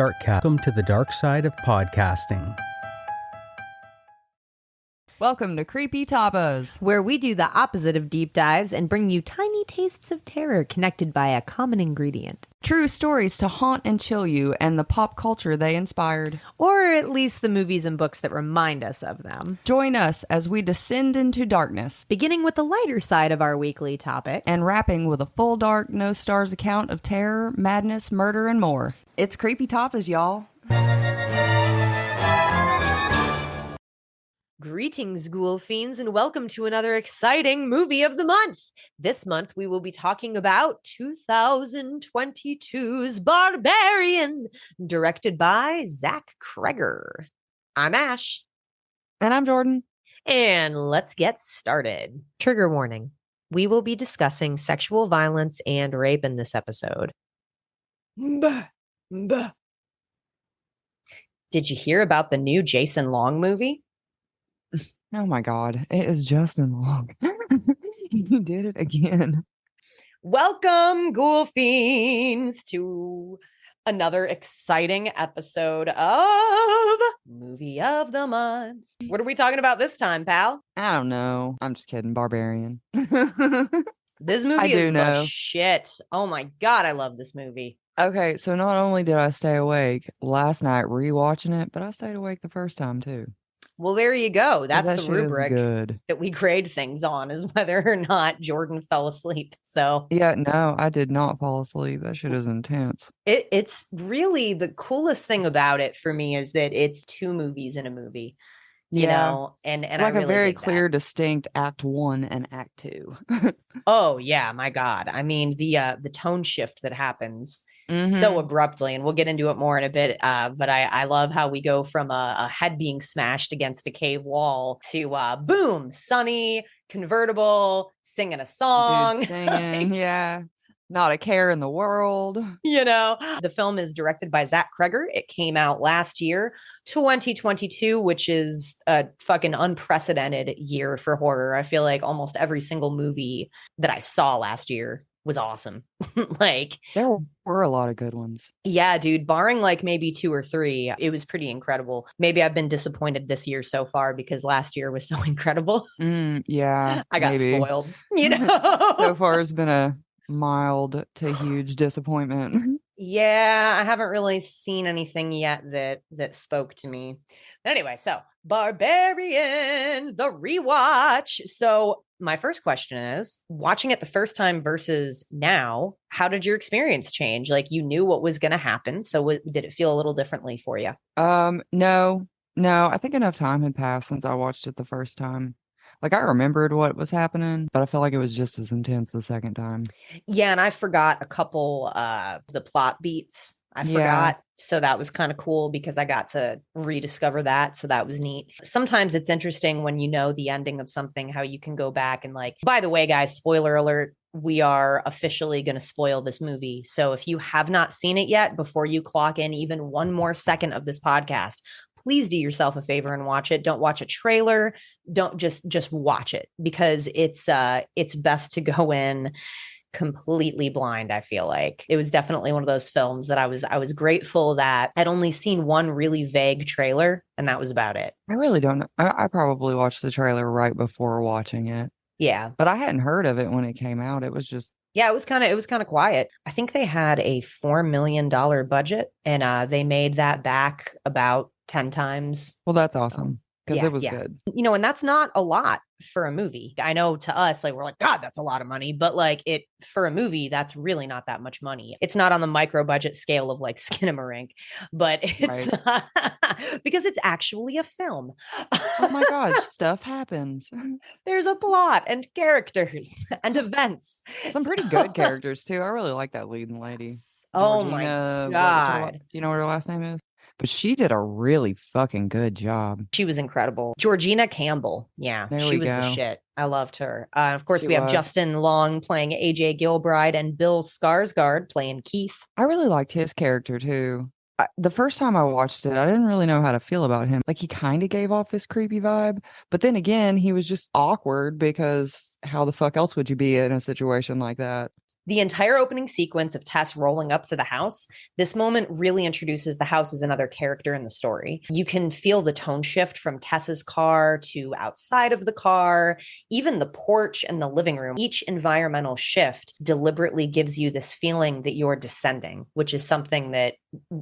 Darkcast. Welcome to the dark side of podcasting. Welcome to Creepy Tapas, where we do the opposite of deep dives and bring you tiny tastes of terror connected by a common ingredient. True stories to haunt and chill you and the pop culture they inspired. Or at least the movies and books that remind us of them. Join us as we descend into darkness, beginning with the lighter side of our weekly topic, and wrapping with a full dark, no stars account of terror, madness, murder, and more. It's Creepy Tapas, y'all. Greetings, ghoul fiends, and welcome to another exciting movie of the month. This month, we will be talking about 2022's Barbarian, directed by Zack Cregger. I'm Ash. And I'm Jordan. And let's get started. Trigger warning. We will be discussing sexual violence and rape in this episode. Bah, bah. Did you hear about the new Jason Long movie? Oh my God, it is Justin Long. He did it again. Welcome, ghoul fiends, to another exciting episode of Movie of the Month. What are we talking about this time, pal? I don't know. I'm just kidding. Barbarian. This movie is the shit. Oh my God, I love this movie. Okay, so not only did I stay awake last night rewatching it, but I stayed awake the first time too. Well, there you go. That's that the rubric that we grade things on, is whether or not Jordan fell asleep. So yeah, no, I did not fall asleep. That shit is intense. It's really the coolest thing about it for me is that it's two movies in a movie. You know, and it's like I really a very clear, that. Distinct Act 1 and Act 2. Oh yeah, my God. I mean, the tone shift that happens so abruptly, and we'll get into it more in a bit. But I love how we go from a head being smashed against a cave wall to boom, sunny convertible singing a song. Dude singing, yeah. Not a care in the world. You know, the film is directed by Zack Cregger. It came out last year, 2022, which is a fucking unprecedented year for horror. I feel like almost every single movie that I saw last year was awesome. Like, there were a lot of good ones. Yeah, dude, barring like maybe two or three, it was pretty incredible. Maybe I've been disappointed this year so far because last year was so incredible. Yeah, I got spoiled, you know. So far it's been a mild to huge disappointment. Yeah, I haven't really seen anything yet that spoke to me. But anyway, so Barbarian, the rewatch. So my first question is, watching it the first time versus now, how did your experience change? Like, you knew what was going to happen, so did it feel a little differently for you? No, I think enough time had passed since I watched it the first time. Like, I remembered what was happening, but I felt like it was just as intense the second time. Yeah, and I forgot a couple the plot beats. I forgot. So that was kind of cool because I got to rediscover that. So that was neat. Sometimes it's interesting when you know the ending of something, how you can go back and like, by the way, guys, spoiler alert, we are officially going to spoil this movie. So if you have not seen it yet, before you clock in even one more second of this podcast, please do yourself a favor and watch it. Don't watch a trailer. Don't just watch it, because it's best to go in completely blind. I feel like it was definitely one of those films that I was grateful that I'd only seen one really vague trailer, and that was about it. I really don't know. I probably watched the trailer right before watching it. Yeah, but I hadn't heard of it when it came out. It was just it was kind of quiet. I think they had a $4 million budget, and they made that back about 10 times. Well, that's awesome. Because it was good. You know, and that's not a lot for a movie. I know to us, like, we're like, God, that's a lot of money. But like, for a movie, that's really not that much money. It's not on the micro budget scale of like Skinamarink, but it's right. Because it's actually a film. Oh my God, stuff happens. There's a plot and characters and events. Some pretty good characters too. I really like that leading lady. Oh Georgina, my God. Do you know what her last name is? But she did a really fucking good job. She was incredible. Georgina Campbell. Yeah, she was the shit. I loved her. Of course, we have Justin Long playing AJ Gilbride and Bill Skarsgård playing Keith. I really liked his character too. The first time I watched it, I didn't really know how to feel about him. Like, he kind of gave off this creepy vibe. But then again, he was just awkward because how the fuck else would you be in a situation like that? The entire opening sequence of Tess rolling up to the house, this moment really introduces the house as another character in the story. You can feel the tone shift from Tess's car to outside of the car, even the porch and the living room. Each environmental shift deliberately gives you this feeling that you're descending, which is something that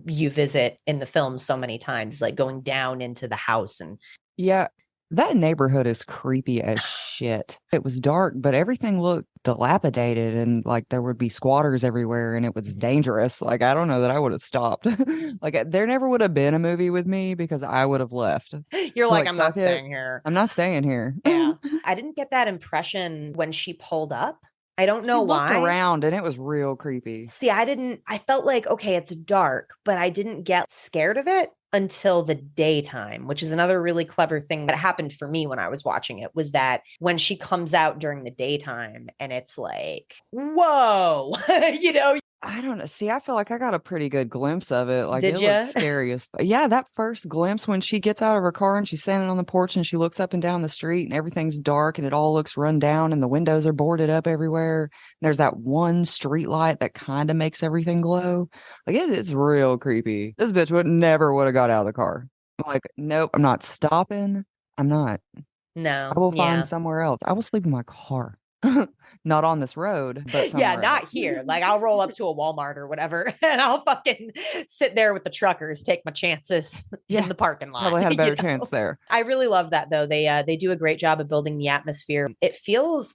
you visit in the film so many times, like going down into the house. And yeah, that neighborhood is creepy as shit. It was dark, but everything looked dilapidated and like there would be squatters everywhere and it was dangerous. Like, I don't know that I would have stopped. Like, there never would have been a movie with me because I would have left. You're like, I'm not fuck it. staying here. I'm not staying here. Yeah. I didn't get that impression when she pulled up. I don't know She why. looked around and it was real creepy. See, I felt like, okay, it's dark, but I didn't get scared of it until the daytime, which is another really clever thing that happened for me when I was watching it, was that when she comes out during the daytime and it's like, whoa, you know. I don't know. See, I feel like I got a pretty good glimpse of it. Like, Did it ya? looked scary as yeah, that first glimpse when she gets out of her car and she's standing on the porch and she looks up and down the street and everything's dark and it all looks run down and the windows are boarded up everywhere. And there's that one street light that kind of makes everything glow. Like, it's real creepy. This bitch never would have got out of the car. Like, nope, I'm not stopping. I'm not. No. I will Yeah. find somewhere else. I will sleep in my car. Not on this road, but Yeah, somewhere not else. here. Like, I'll roll up to a Walmart or whatever and I'll fucking sit there with the truckers, take my chances Yeah, in the parking lot. Probably had a better you know? chance there. I really love that though. They do a great job of building the atmosphere. It feels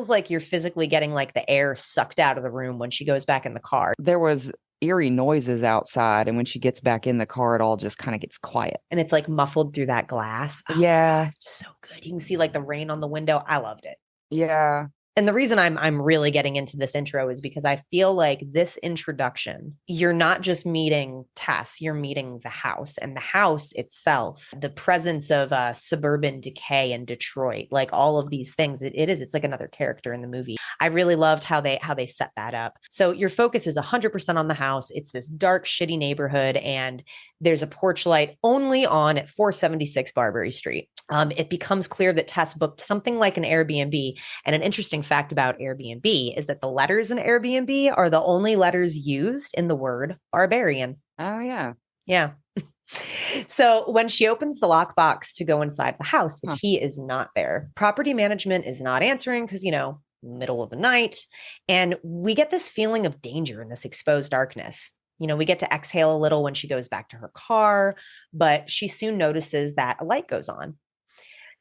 like you're physically getting like the air sucked out of the room when she goes back in the car. There was eerie noises outside, and when she gets back in the car, it all just kind of gets quiet. And it's like muffled through that glass. Oh, Yeah. God, so good. You can see like the rain on the window. I loved it. Yeah. And the reason I'm really getting into this intro is because I feel like this introduction, you're not just meeting Tess, you're meeting the house, and the house itself, the presence of suburban decay in Detroit, like all of these things. It's like another character in the movie. I really loved how they set that up. So your focus is 100% on the house. It's this dark, shitty neighborhood, and there's a porch light only on at 476 Barbary Street. It becomes clear that Tess booked something like an Airbnb. And an interesting fact about Airbnb is that the letters in Airbnb are the only letters used in the word barbarian. Oh, yeah. Yeah. So when she opens the lockbox to go inside the house, the key is not there. Property management is not answering because, middle of the night. And we get this feeling of danger in this exposed darkness. We get to exhale a little when she goes back to her car, but she soon notices that a light goes on.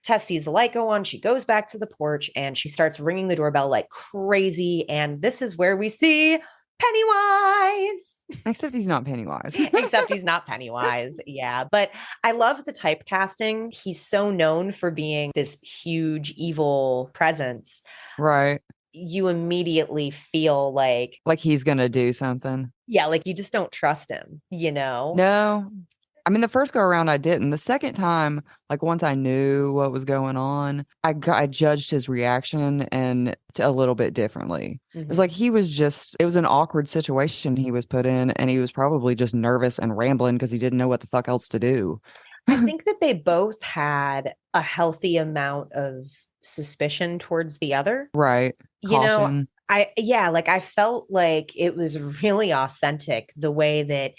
Tess sees the light go on. She goes back to the porch and she starts ringing the doorbell like crazy. And this is where we see Pennywise. Except he's not Pennywise. Except he's not Pennywise. Yeah. But I love the typecasting. He's so known for being this huge evil presence. Right. You immediately feel like he's going to do something. Yeah. Like you just don't trust him, No. I mean, the first go around I didn't. The second time, like once I knew what was going on, I judged his reaction and a little bit differently. Mm-hmm. It was like it was an awkward situation he was put in, and he was probably just nervous and rambling because he didn't know what the fuck else to do. I think that they both had a healthy amount of suspicion towards the other. Right. Caution. I felt like it was really authentic the way that,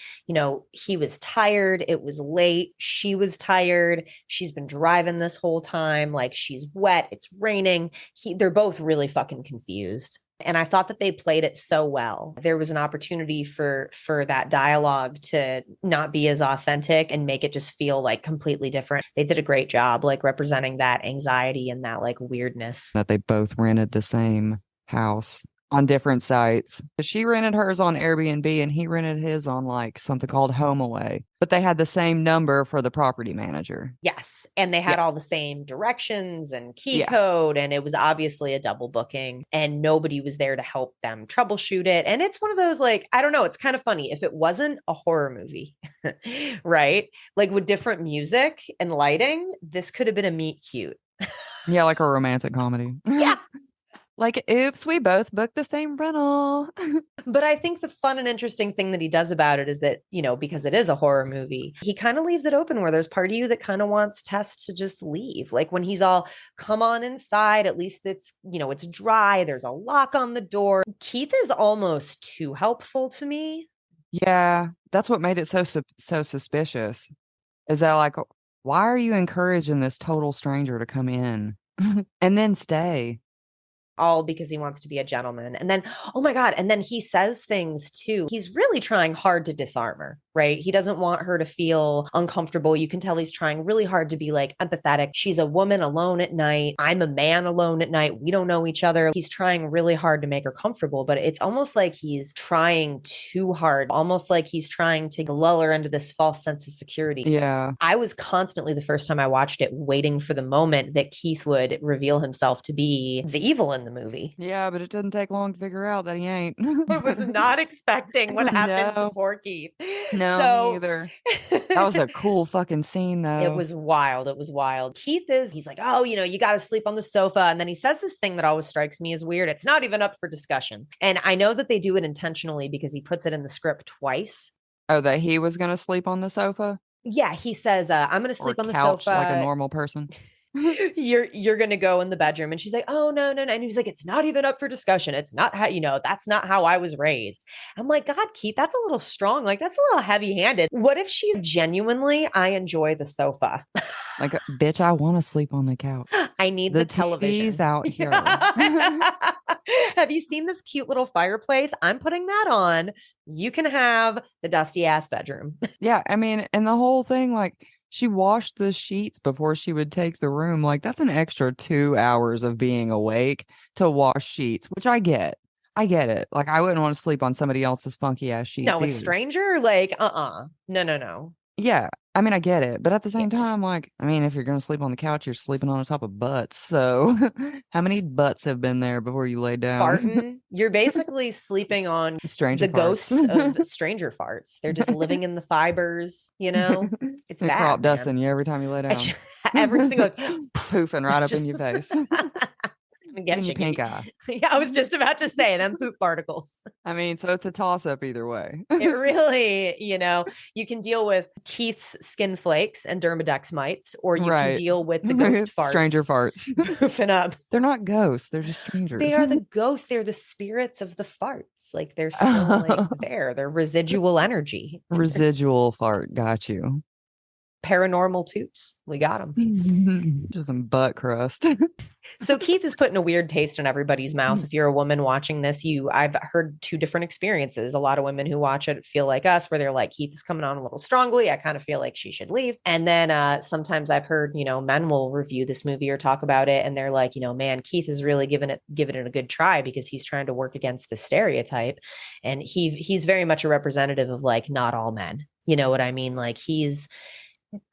he was tired. It was late. She was tired. She's been driving this whole time. Like she's wet. It's raining. They're both really fucking confused. And I thought that they played it so well. There was an opportunity for that dialogue to not be as authentic and make it just feel like completely different. They did a great job, like representing that anxiety and that like weirdness. That they both rented the same house on different sites. She rented hers on Airbnb and he rented his on like something called HomeAway, but they had the same number for the property manager. Yes. And they had all the same directions and key code. And it was obviously a double booking and nobody was there to help them troubleshoot it. And it's one of those, like, I don't know. It's kind of funny. If it wasn't a horror movie, right? Like with different music and lighting, this could have been a meet cute. Yeah. Like a romantic comedy. Yeah. Like, oops, we both booked the same rental. But I think the fun and interesting thing that he does about it is that, because it is a horror movie, he kind of leaves it open where there's part of you that kind of wants Tess to just leave. Like when he's all, come on inside, at least it's dry. There's a lock on the door. Keith is almost too helpful to me. Yeah, that's what made it so suspicious. Is that like, why are you encouraging this total stranger to come in and then stay? All because he wants to be a gentleman. And then, oh my God. And then he says things too. He's really trying hard to disarm her, right? He doesn't want her to feel uncomfortable. You can tell he's trying really hard to be like empathetic. She's a woman alone at night. I'm a man alone at night. We don't know each other. He's trying really hard to make her comfortable, but it's almost like he's trying too hard, almost like he's trying to lull her into this false sense of security. Yeah. I was constantly, the first time I watched it, waiting for the moment that Keith would reveal himself to be the evil in the movie. Yeah, but it doesn't take long to figure out that he ain't. I was not expecting what happened to poor Keith. No, me either. That was a cool fucking scene, though. It was wild. It was wild. He's like, oh, you got to sleep on the sofa. And then he says this thing that always strikes me as weird. It's not even up for discussion. And I know that they do it intentionally because he puts it in the script twice. Oh, that he was going to sleep on the sofa? Yeah, he says, I'm going to sleep on the sofa. Like a normal person. You're gonna go in the bedroom. And she's like, oh no. And he's like, it's not even up for discussion. It's not how, that's not how I was raised. I'm like, God, Keith, that's a little strong. Like, that's a little heavy handed. What if she's genuinely, I enjoy the sofa? Like, bitch, I want to sleep on the couch. I need the television. TV's out here. Have you seen this cute little fireplace? I'm putting that on. You can have the dusty ass bedroom. Yeah. I mean, and the whole thing, like, she washed the sheets before she would take the room. Like, that's an extra 2 hours of being awake to wash sheets, which I get. I get it. Like, I wouldn't want to sleep on somebody else's funky ass sheets. No, a either. stranger? Like, No. Yeah. I mean, I get it. But at the same time, like, I mean, if you're going to sleep on the couch, you're sleeping on top of butts. So how many butts have been there before you lay down? Farting. You're basically sleeping on the ghosts of stranger farts. They're just living in the fibers, It's bad. Crop dusting you every time you lay down. Every single poofing right up in your face. Get your pink eye. Yeah, I was just about to say them poop particles. I mean, so it's a toss up either way. It really, you can deal with Keith's skin flakes and Dermadex mites, or you can deal with the ghost farts. Stranger farts. Poofing up. They're not ghosts. They're just strangers. They are the ghosts. They're the spirits of the farts. Like they're still like there. They're residual energy. Residual fart. Got you. Paranormal toots. We got them. Just some butt crust. So Keith is putting a weird taste in everybody's mouth. If you're a woman watching this, I've heard two different experiences. A lot of women who watch it feel like us, where they're like, Keith is coming on a little strongly. I kind of feel like she should leave. And then sometimes I've heard, men will review this movie or talk about it, and they're like, man, Keith is really giving it a good try because he's trying to work against the stereotype. And he's very much a representative of like not all men. You know what I mean? Like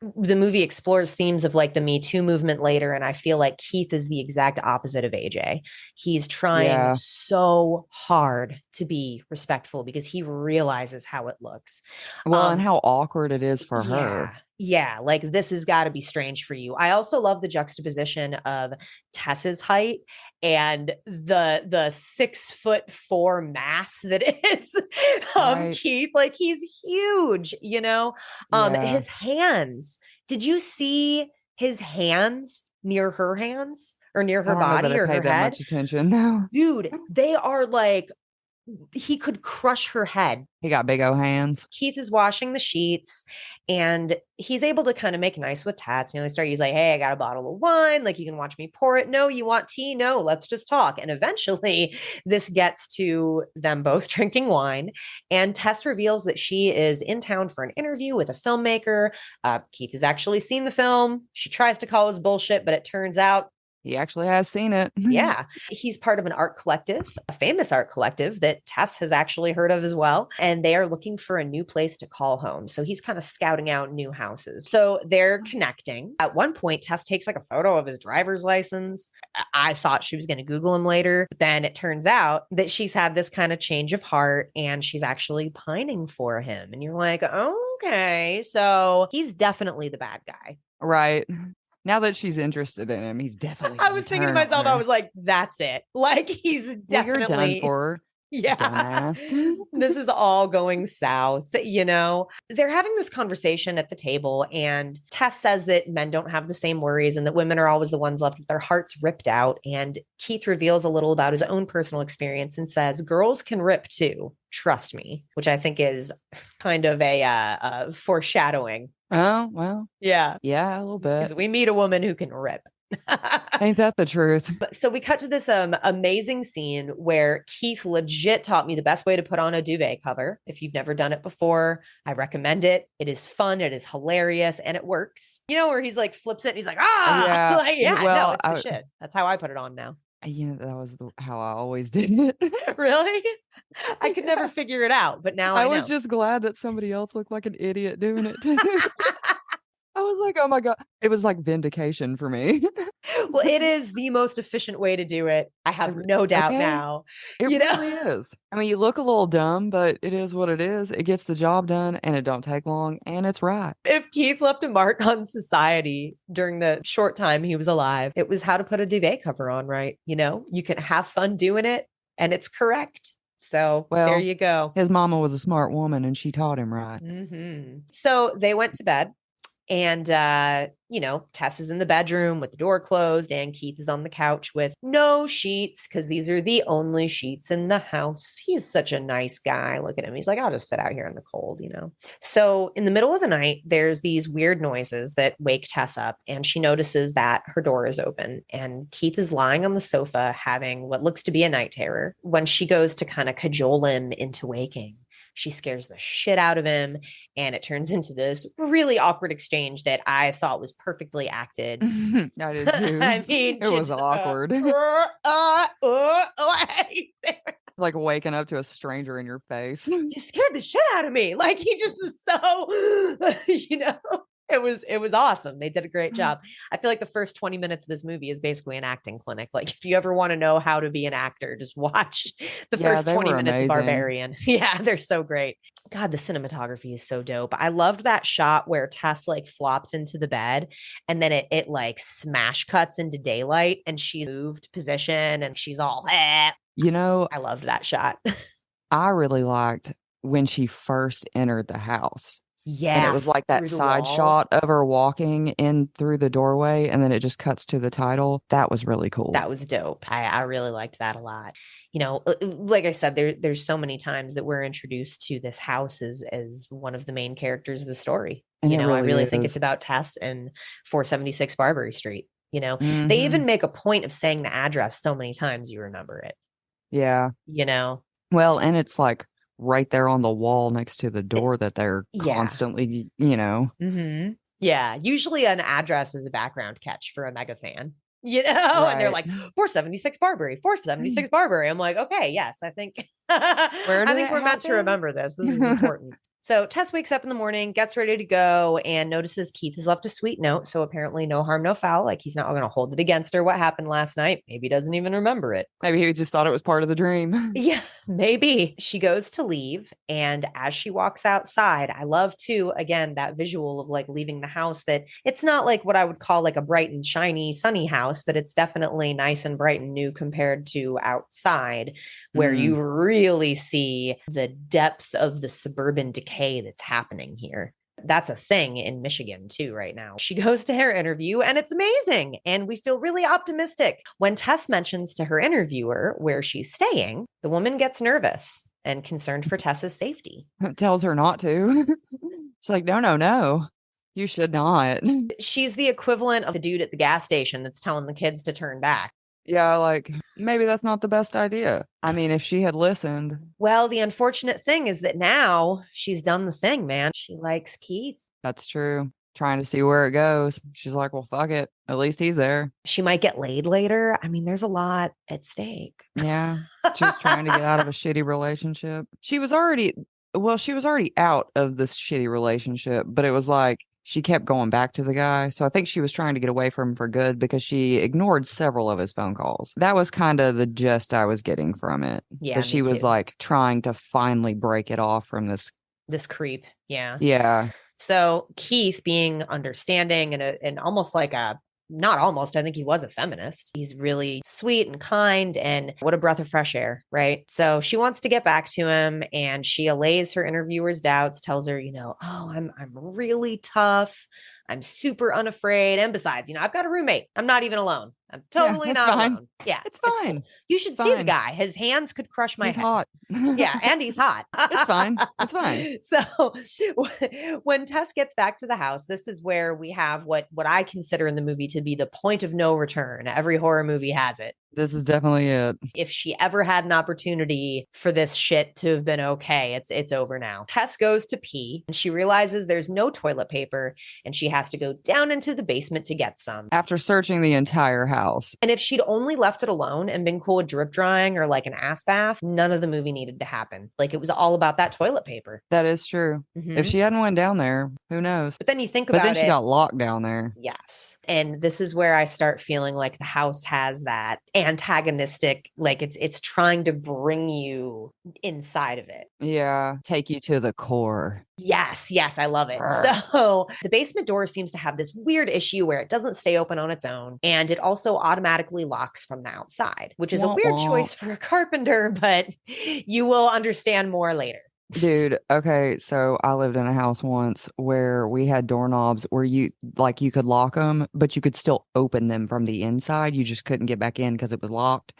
the movie explores themes of like the Me Too movement later. And I feel like Keith is the exact opposite of AJ. He's trying so hard to be respectful because he realizes how it looks. Well, and how awkward it is for her. Yeah, like this has got to be strange for you. I also love the juxtaposition of Tess's height and the 6'4" mass that is Keith. Like he's huge, his hands. Did you see his hands near her hands or near her body or her head? Much attention, no. Dude, they are like, he could crush her head. He got big old hands. Keith is washing the sheets and he's able to kind of make nice with Tats. They start, he's like, hey, I got a bottle of wine. Like, you can watch me pour it. No, you want tea? No, let's just talk. And eventually this gets to them both drinking wine. And Tess reveals that she is in town for an interview with a filmmaker. Keith has actually seen the film. She tries to call his bullshit, but it turns out he actually has seen it. Yeah. He's part of an art collective, a famous art collective that Tess has actually heard of as well. And they are looking for a new place to call home. So he's kind of scouting out new houses. So they're connecting. At one point, Tess takes like a photo of his driver's license. I thought she was going to Google him later. But then it turns out that she's had this kind of change of heart and she's actually pining for him. And you're like, oh, okay. So he's definitely the bad guy. Right. Now that she's interested in him, he's definitely. I was thinking to myself, I was like, that's it. Like, he's definitely. Well, you're done for. Yeah. Dumbass. This is all going south, you know? They're having this conversation at the table, and Tess says that men don't have the same worries and that women are always the ones left with their hearts ripped out. And Keith reveals a little about his own personal experience and says, girls can rip too. Trust me, which I think is kind of a foreshadowing. Oh, well. Yeah. Yeah, a little bit. Because we meet a woman who can rip. Ain't that the truth? So we cut to this amazing scene where Keith legit taught me the best way to put on a duvet cover. If you've never done it before, I recommend it. It is fun, it is hilarious, and it works. You know, where he's like flips it and he's like, Yeah. like, yeah, Well, no, it's the shit. That's how I put it on now. You know, that was how I always did it. Really? I could never figure it out, but now I know. was just glad that somebody else looked like an idiot doing it too. I was like, oh my God. It was like vindication for me. Well, it is the most efficient way to do it. I have no doubt now. It really is. I mean, you look a little dumb, but it is what it is. It gets the job done and it don't take long and it's right. If Keith left a mark on society during the short time he was alive, it was how to put a duvet cover on right. You know, you can have fun doing it and it's correct. So there you go. His mama was a smart woman and she taught him right. Mm-hmm. So they went to bed. And, you know, Tess is in the bedroom with the door closed and Keith is on the couch with no sheets because these are the only sheets in the house. He's such a nice guy. Look at him. He's like, I'll just sit out here in the cold, you know. So in the middle of the night, there's these weird noises that wake Tess up and she notices that her door is open and Keith is lying on the sofa having what looks to be a night terror. When she goes to kind of cajole him into waking, she scares the shit out of him, and it turns into this really awkward exchange that I thought was perfectly acted. I did too. I mean, it was awkward. Like waking up to a stranger in your face. You scared the shit out of me. Like he just was so, you know. It was awesome. They did a great job. I feel like the first 20 minutes of this movie is basically an acting clinic. Like if you ever want to know how to be an actor, just watch the first 20 minutes of Barbarian. Yeah, they're so great. God, the cinematography is so dope. I loved that shot where Tess like flops into the bed and then it like smash cuts into daylight and she's moved position and she's all, you know, I loved that shot. I really liked when she first entered the house. Yeah. And it was like that side shot of her walking in through the doorway and then it just cuts to the title. That was really cool. That was dope. I really liked that a lot. You know, like I said, there's so many times that we're introduced to this house as one of the main characters of the story. And you know, I really think it's about Tess and 476 Barbary Street. You know, they even make a point of saying the address so many times you remember it. Yeah. You know? Well, and it's like right there on the wall next to the door that they're constantly, you know. Mm-hmm. Yeah. Usually an address is a background catch for a mega fan, you know, and they're like 476 Barbary, 476 Barbary. I'm like, okay, yes, I think, we're meant to remember this. This is important. So Tess wakes up in the morning, gets ready to go, and notices Keith has left a sweet note. So apparently no harm, no foul. Like he's not going to hold it against her. What happened last night? Maybe he doesn't even remember it. Maybe he just thought it was part of the dream. Yeah, maybe. She goes to leave. And as she walks outside, I love too, again, that visual of like leaving the house, that it's not like what I would call like a bright and shiny, sunny house, but it's definitely nice and bright and new compared to outside, where you really see the depth of the suburban decay that's happening here. That's a thing in Michigan too right now. She goes to her interview and it's amazing. And we feel really optimistic. When Tess mentions to her interviewer where she's staying, the woman gets nervous and concerned for Tess's safety. Tells her not to. She's like, no. You should not. She's the equivalent of the dude at the gas station that's telling the kids to turn back. Yeah, like maybe that's not the best idea. I mean, if she had listened. Well, the unfortunate thing is that now she's done the thing, man. She likes Keith. That's true. Trying to see where it goes. She's like, well, fuck it. At least he's there. She might get laid later. I mean, there's a lot at stake. Yeah. She's trying to get out of a shitty relationship. She was already out of this shitty relationship, but it was like, she kept going back to the guy. So I think she was trying to get away from him for good because she ignored several of his phone calls. That was kind of the gist I was getting from it. Yeah. That she was like trying to finally break it off from this creep. Yeah. Yeah. So Keith, being understanding and almost like a not almost, I think he was a feminist. He's really sweet and kind and what a breath of fresh air, right? So she wants to get back to him and she allays her interviewer's doubts, tells her, oh, I'm really tough. I'm super unafraid. And besides, I've got a roommate. I'm not even alone. I'm totally not alone. Yeah, it's fine. Cool. You should see the guy. His hands could crush my head. He's hot. Yeah, and he's hot. It's fine. It's fine. So when Tess gets back to the house, this is where we have what I consider in the movie to be the point of no return. Every horror movie has it. This is definitely it. If she ever had an opportunity for this shit to have been okay, it's over now. Tess goes to pee and she realizes there's no toilet paper and she has to go down into the basement to get some. After searching the entire house. And if she'd only left it alone and been cool with drip drying or like an ass bath, none of the movie needed to happen. Like it was all about that toilet paper. That is true. Mm-hmm. If she hadn't went down there, who knows? But then you think about it. But then she got locked down there. Yes. And this is where I start feeling like the house has that antagonistic, like it's trying to bring you inside of it. Yeah. Take you to the core. Yes, I love it. So the basement door seems to have this weird issue where it doesn't stay open on its own. And it also automatically locks from the outside, which is a weird choice for a carpenter, but you will understand more later. Dude, okay, so I lived in a house once where we had doorknobs where you could lock them, but you could still open them from the inside. You just couldn't get back in because it was locked.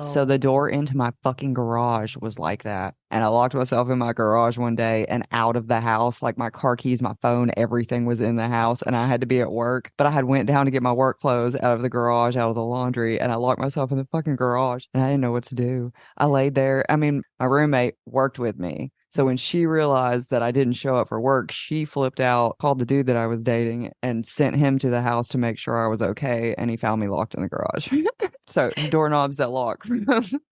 So the door into my fucking garage was like that. And I locked myself in my garage one day and out of the house, like my car keys, my phone, everything was in the house and I had to be at work. But I had went down to get my work clothes out of the garage, out of the laundry, and I locked myself in the fucking garage and I didn't know what to do. I laid there. I mean, my roommate worked with me. So when she realized that I didn't show up for work, she flipped out, called the dude that I was dating and sent him to the house to make sure I was okay. And he found me locked in the garage. So doorknobs that lock.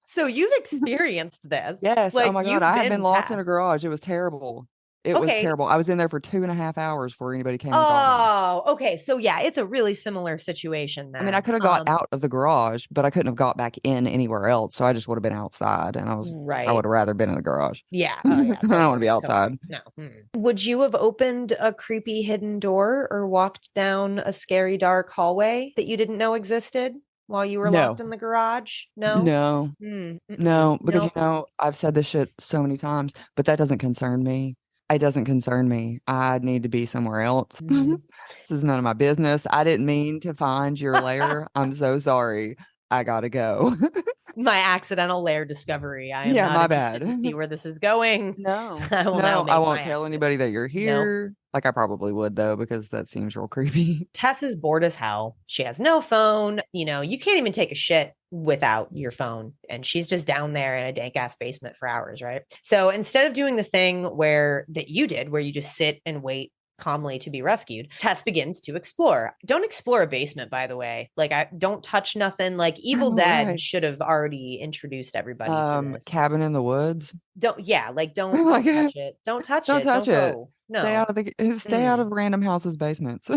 So you've experienced this. Yes. Oh my God. I have been locked in a garage. It was terrible. It was terrible. I was in there for 2.5 hours before anybody came and got me. Oh, okay. So yeah, it's a really similar situation then. I mean, I could have got out of the garage, but I couldn't have got back in anywhere else. So I just would have been outside and I would have rather been in the garage. Yeah. Oh, yeah. I don't want to be outside. No. Would you have opened a creepy hidden door or walked down a scary dark hallway that you didn't know existed while you were locked in the garage? No? No, because I've said this shit so many times, but that doesn't concern me. It doesn't concern me. I need to be somewhere else. This is none of my business. I didn't mean to find your lair. I'm so sorry. I gotta go. My accidental lair discovery. I am not interested to see where this is going. No, I won't tell anybody that you're here. Nope. Like I probably would though, because that seems real creepy. Tess is bored as hell. She has no phone. You can't even take a shit without your phone. And she's just down there in a dank ass basement for hours, right? So instead of doing the thing that you did, where you just sit and wait calmly to be rescued, Tess begins to explore. Don't explore a basement, by the way. Like, don't touch nothing. Like Evil Dead should have already introduced everybody to this. Cabin in the woods. Don't touch it. Don't touch it. Don't touch it. No. Stay out of random houses' basements.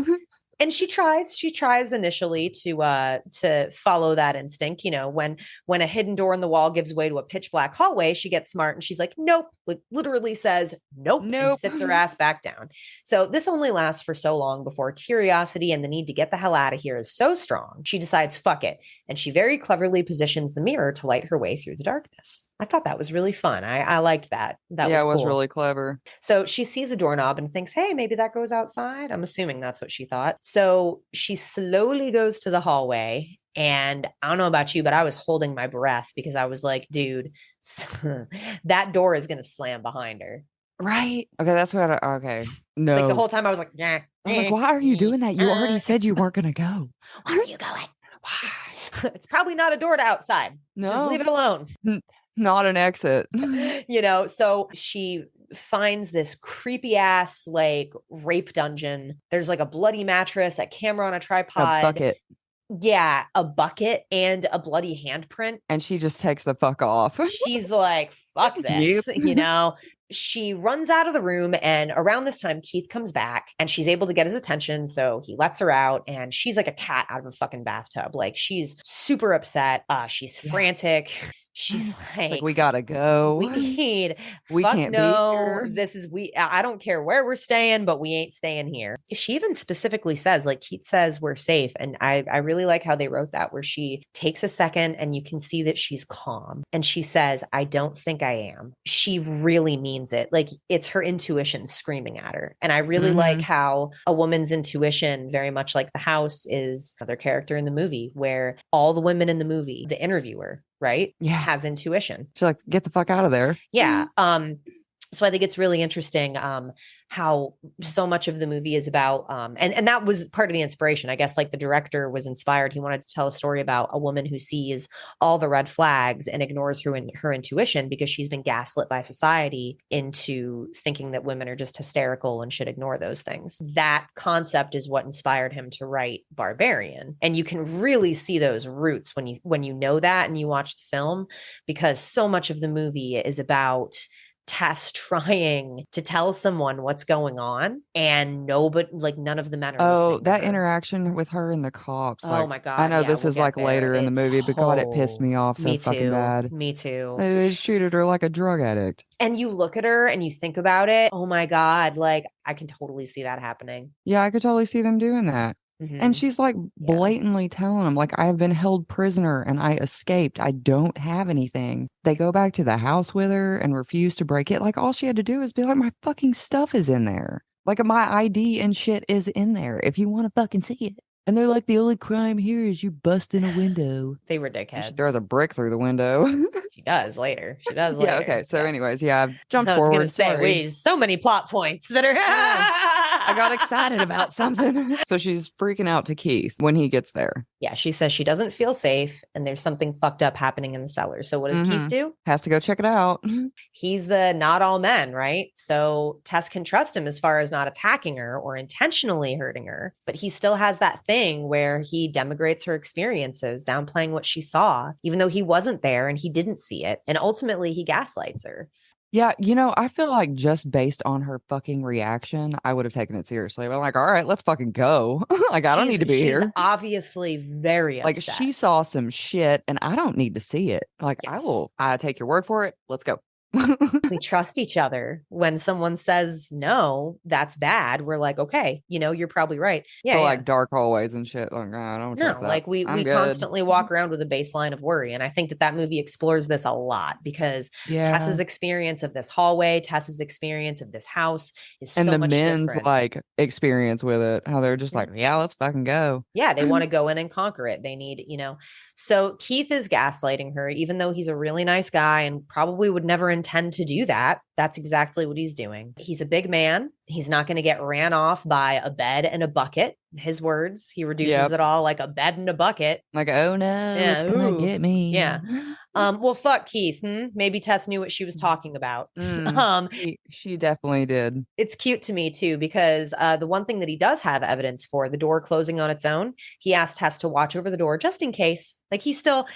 And she tries initially to follow that instinct. When a hidden door in the wall gives way to a pitch black hallway, she gets smart and she's like, nope, like literally says, nope, and sits her ass back down. So this only lasts for so long before curiosity and the need to get the hell out of here is so strong. She decides, fuck it. And she very cleverly positions the mirror to light her way through the darkness. I thought that was really fun. I liked that. That was cool. It was really clever. So she sees a doorknob and thinks, hey, maybe that goes outside. I'm assuming that's what she thought. So she slowly goes to the hallway. And I don't know about you, but I was holding my breath because I was like, dude, that door is going to slam behind her. Right. Okay. That's what okay. No. Like the whole time I was like, yeah. I was like, why are you doing that? You already said you weren't going to go. Where are you going? Why? It's probably not a door to outside. No. Just leave it alone. Not an exit. So she finds this creepy ass like rape dungeon. There's like a bloody mattress, a camera on a tripod. A bucket. Yeah, a bucket and a bloody handprint. And she just takes the fuck off. She's like, fuck this, She runs out of the room, and around this time, Keith comes back and she's able to get his attention. So he lets her out, and she's like a cat out of a fucking bathtub. Like, she's super upset. She's frantic. She's Like, like, we gotta go. We fuck can't be no. here. This is I don't care where we're staying, but we ain't staying here. She even specifically says, like Keith says, we're safe. And I really like how they wrote that, where she takes a second and you can see that she's calm. And she says, I don't think I am. She really means it. Like, it's her intuition screaming at her. And I really like how a woman's intuition, very much like the house, is another character in the movie, where all the women in the movie, the interviewer, right? Yeah. Has intuition. She's like, get the fuck out of there. Yeah. So I think it's really interesting how so much of the movie is about, and that was part of the inspiration. I guess like the director was inspired. He wanted to tell a story about a woman who sees all the red flags and ignores her intuition because she's been gaslit by society into thinking that women are just hysterical and should ignore those things. That concept is what inspired him to write Barbarian. And you can really see those roots when you know that and you watch the film, because so much of the movie is about Tess trying to tell someone what's going on, and none of the men are listening. That interaction with her and the cops. Oh my God. I know yeah, this is like later in the movie, but God, it pissed me off so fucking bad. Me too. They just treated her like a drug addict. And you look at her and you think about it. Oh my God. Like, I can totally see that happening. Yeah, I could totally see them doing that. And she's like blatantly telling them, like, I have been held prisoner and I escaped. I don't have anything. They go back to the house with her and refuse to break it. Like, all she had to do is be like, my fucking stuff is in there. Like, my ID and shit is in there if you want to fucking see it. And they're like, the only crime here is you busting a window. They were dickheads. And she throws a brick through the window. She does later. Yeah, okay. So anyways, yeah, I've jumped I was forward. Gonna say, wait, so many plot points that are... I got excited about something. So she's freaking out to Keith when he gets there. Yeah, she says she doesn't feel safe and there's something fucked up happening in the cellar. So what does Keith do? Has to go check it out. He's the not all men, right? So Tess can trust him as far as not attacking her or intentionally hurting her. But he still has that thing where he demigrates her experiences, downplaying what she saw, even though he wasn't there and he didn't see it. And ultimately, he gaslights her. Yeah, I feel like just based on her fucking reaction, I would have taken it seriously. I'm like, all right, let's fucking go. Like, I don't need to be here. She's obviously very upset. Like, she saw some shit and I don't need to see it. Like, yes. I take your word for it. Let's go. We trust each other. When someone says no, that's bad. We're like, okay, you're probably right. Yeah, like dark hallways and shit. Like, I don't trust that. Like we constantly walk around with a baseline of worry, and I think that movie explores this a lot because Tess's experience of this hallway, Tess's experience of this house is so much different. And the men's like experience with it, how they're just like, yeah, let's fucking go. Yeah, they want to go in and conquer it. They need, So Keith is gaslighting her, even though he's a really nice guy and probably would never intend to do that. That's exactly what he's doing. He's a big man. He's not going to get ran off by a bed and a bucket. His words, he reduces it all like a bed and a bucket. Like, oh no, it's going to get me. Yeah. Well, fuck Keith. Maybe Tess knew what she was talking about. She definitely did. It's cute to me too, because the one thing that he does have evidence for, the door closing on its own, he asked Tess to watch over the door just in case. Like he still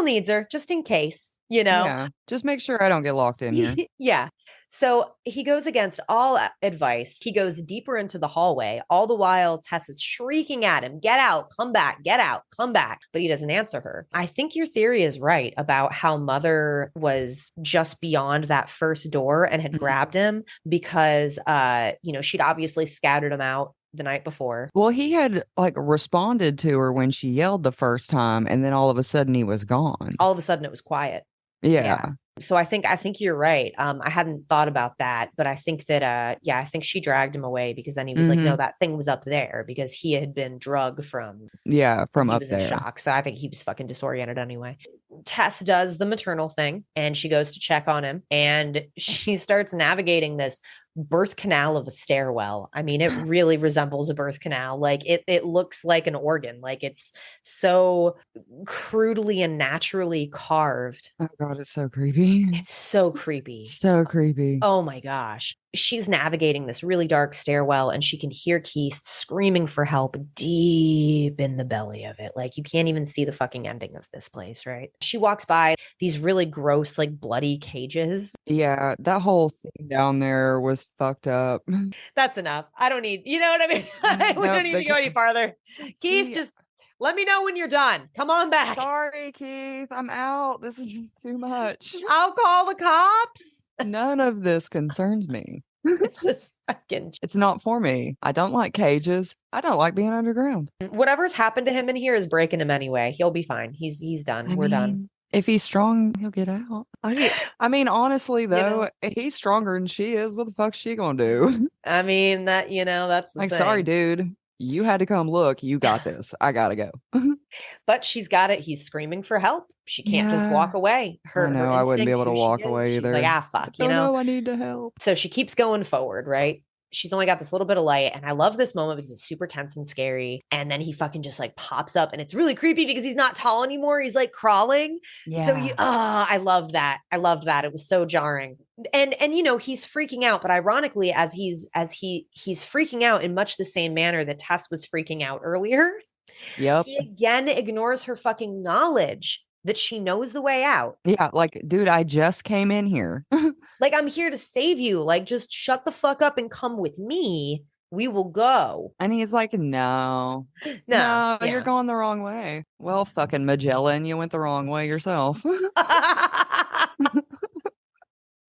needs her just in case, Yeah. Just make sure I don't get locked in here. Yeah. So he goes against all advice. He goes deeper into the hallway, all the while Tess is shrieking at him, get out, come back, get out, come back. But he doesn't answer her. I think your theory is right about how Mother was just beyond that first door and had grabbed him because, she'd obviously scouted him out the night before. Well, he had like responded to her when she yelled the first time, and then all of a sudden he was gone. All of a sudden it was quiet. Yeah. So I think you're right. I hadn't thought about that, but I think that I think she dragged him away because then he was like, no, that thing was up there because he had been drugged from up there. He was in shock. So I think he was fucking disoriented anyway. Tess does the maternal thing and she goes to check on him and she starts navigating this birth canal of a stairwell. I mean, it really resembles a birth canal. Like it looks like an organ. Like it's so crudely and naturally carved. Oh God, it's so creepy. It's so creepy. So creepy. Oh my gosh. She's navigating this really dark stairwell and she can hear Keith screaming for help deep in the belly of it. Like you can't even see the fucking ending of this place, right? She walks by these really gross, like bloody cages. Yeah, that whole scene down there was fucked up. That's enough. I don't need, you know what I mean? We don't need to go any farther. Keith just Let me know when you're done. Come on back. Sorry, Keith. I'm out. This is too much. I'll call the cops. None of this concerns me. This fucking It's not for me. I don't like cages. I don't like being underground. whatever's happened to him in here is breaking him anyway. He'll be fine. He's done. We're done. If he's strong, he'll get out. I mean, honestly, though, if he's stronger than she is, what the fuck's she gonna do? I mean, that's the Like, thing. sorry, dude. You had to come look. You got this. I gotta go. But she's got it. He's screaming for help. She can't just walk away. I know. I wouldn't be able to walk away either. She's like, fuck, I need to help. So she keeps going forward, right? She's only got this little bit of light. And I love this moment because it's super tense and scary. And then he fucking just like pops up and it's really creepy because he's not tall anymore. He's like crawling. Yeah. So I loved that. I loved that. It was so jarring. And he's freaking out, but ironically, as he's freaking out in much the same manner that Tess was freaking out earlier. Yep. He again ignores her fucking knowledge that she knows the way out. Yeah, like, dude, I just came in here. Like, I'm here to save you. Like, just shut the fuck up and come with me. We will go. And he's like, no, you're going the wrong way. Well, fucking Magellan, you went the wrong way yourself.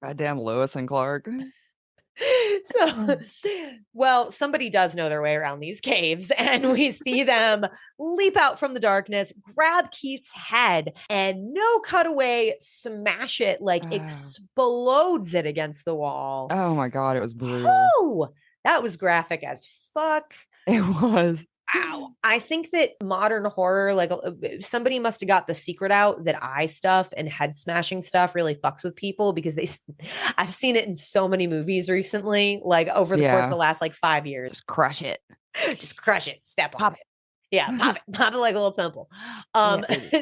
Goddamn Lewis and Clark. So, well, somebody does know their way around these caves, and we see them leap out from the darkness, grab Keith's head, and no cutaway, smash it, like explodes it against the wall. Oh my God, it was brutal. Oh, that was graphic as fuck. It was. Wow. I think that modern horror, like somebody must have got the secret out that eye stuff and head smashing stuff really fucks with people because I've seen it in so many movies recently, like over the course of the last like 5 years. Just crush it. Just crush it. Step on it. Yeah, pop it like a little pimple.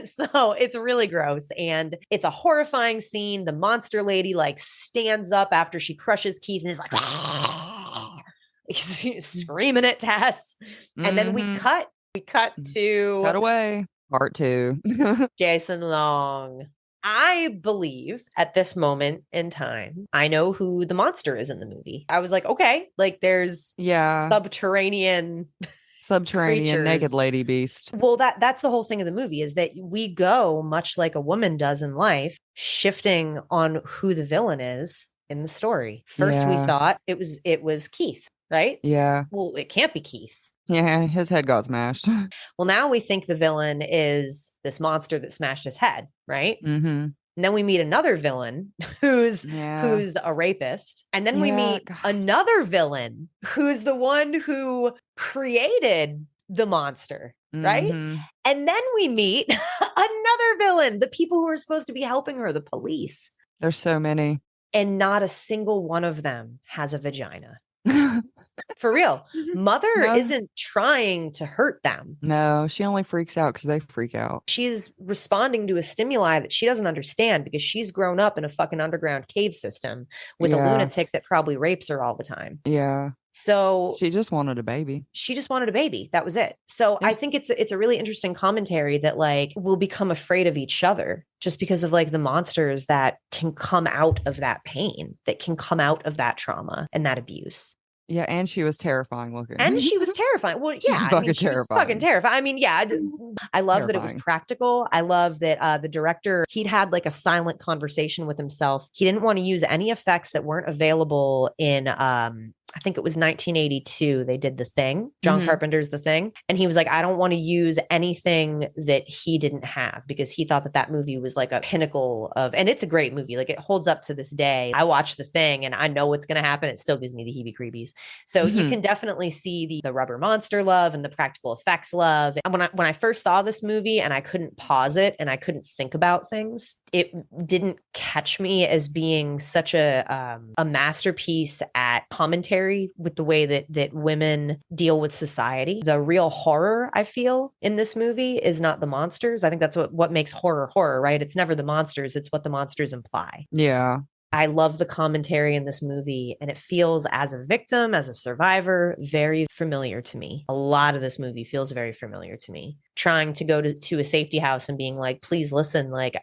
So it's really gross. And it's a horrifying scene. The monster lady like stands up after she crushes Keith and is like, screaming at Tess. And then we cut to away. Part 2. Jason Long. I believe at this moment in time, I know who the monster is in the movie. I was like, okay, like there's subterranean creatures. Naked lady beast. Well, that's the whole thing of the movie is that we go much like a woman does in life, shifting on who the villain is in the story. First, we thought it was Keith. Right? Yeah. Well, it can't be Keith. Yeah, his head got smashed. Well, now we think the villain is this monster that smashed his head, right? Mm-hmm. And then we meet another villain who's a rapist. And then we meet another villain who's the one who created the monster, right? And then we meet another villain, the people who are supposed to be helping her, the police. There's so many. And not a single one of them has a vagina. For real. Mother isn't trying to hurt them. No, she only freaks out because they freak out. She's responding to a stimuli that she doesn't understand because she's grown up in a fucking underground cave system with a lunatic that probably rapes her all the time. Yeah. So she just wanted a baby. That was it. So I think it's a really interesting commentary that like we'll become afraid of each other just because of like the monsters that can come out of that pain, that can come out of that trauma and that abuse. Yeah, and she was terrifying looking. And she was terrifying. Well, yeah, she was fucking terrifying. I mean, yeah, I love that it was practical. I love that the director, he'd had like a silent conversation with himself. He didn't want to use any effects that weren't available in I think it was 1982. They did The Thing, John Carpenter's The Thing. And he was like, I don't want to use anything that he didn't have because he thought that movie was like a pinnacle of, and it's a great movie. Like it holds up to this day. I watched The Thing and I know what's going to happen. It still gives me the heebie-creebies. So you can definitely see the rubber monster love and the practical effects love. And when I first saw this movie and I couldn't pause it and I couldn't think about things, it didn't catch me as being such a masterpiece at commentary with the way that women deal with society. The real horror I feel in this movie is not the monsters. I think that's what makes horror, right? It's never the monsters. It's what the monsters imply. Yeah. I love the commentary in this movie and it feels as a victim, as a survivor, very familiar to me. A lot of this movie feels very familiar to me. trying to go to a safety house and being like, please listen, like,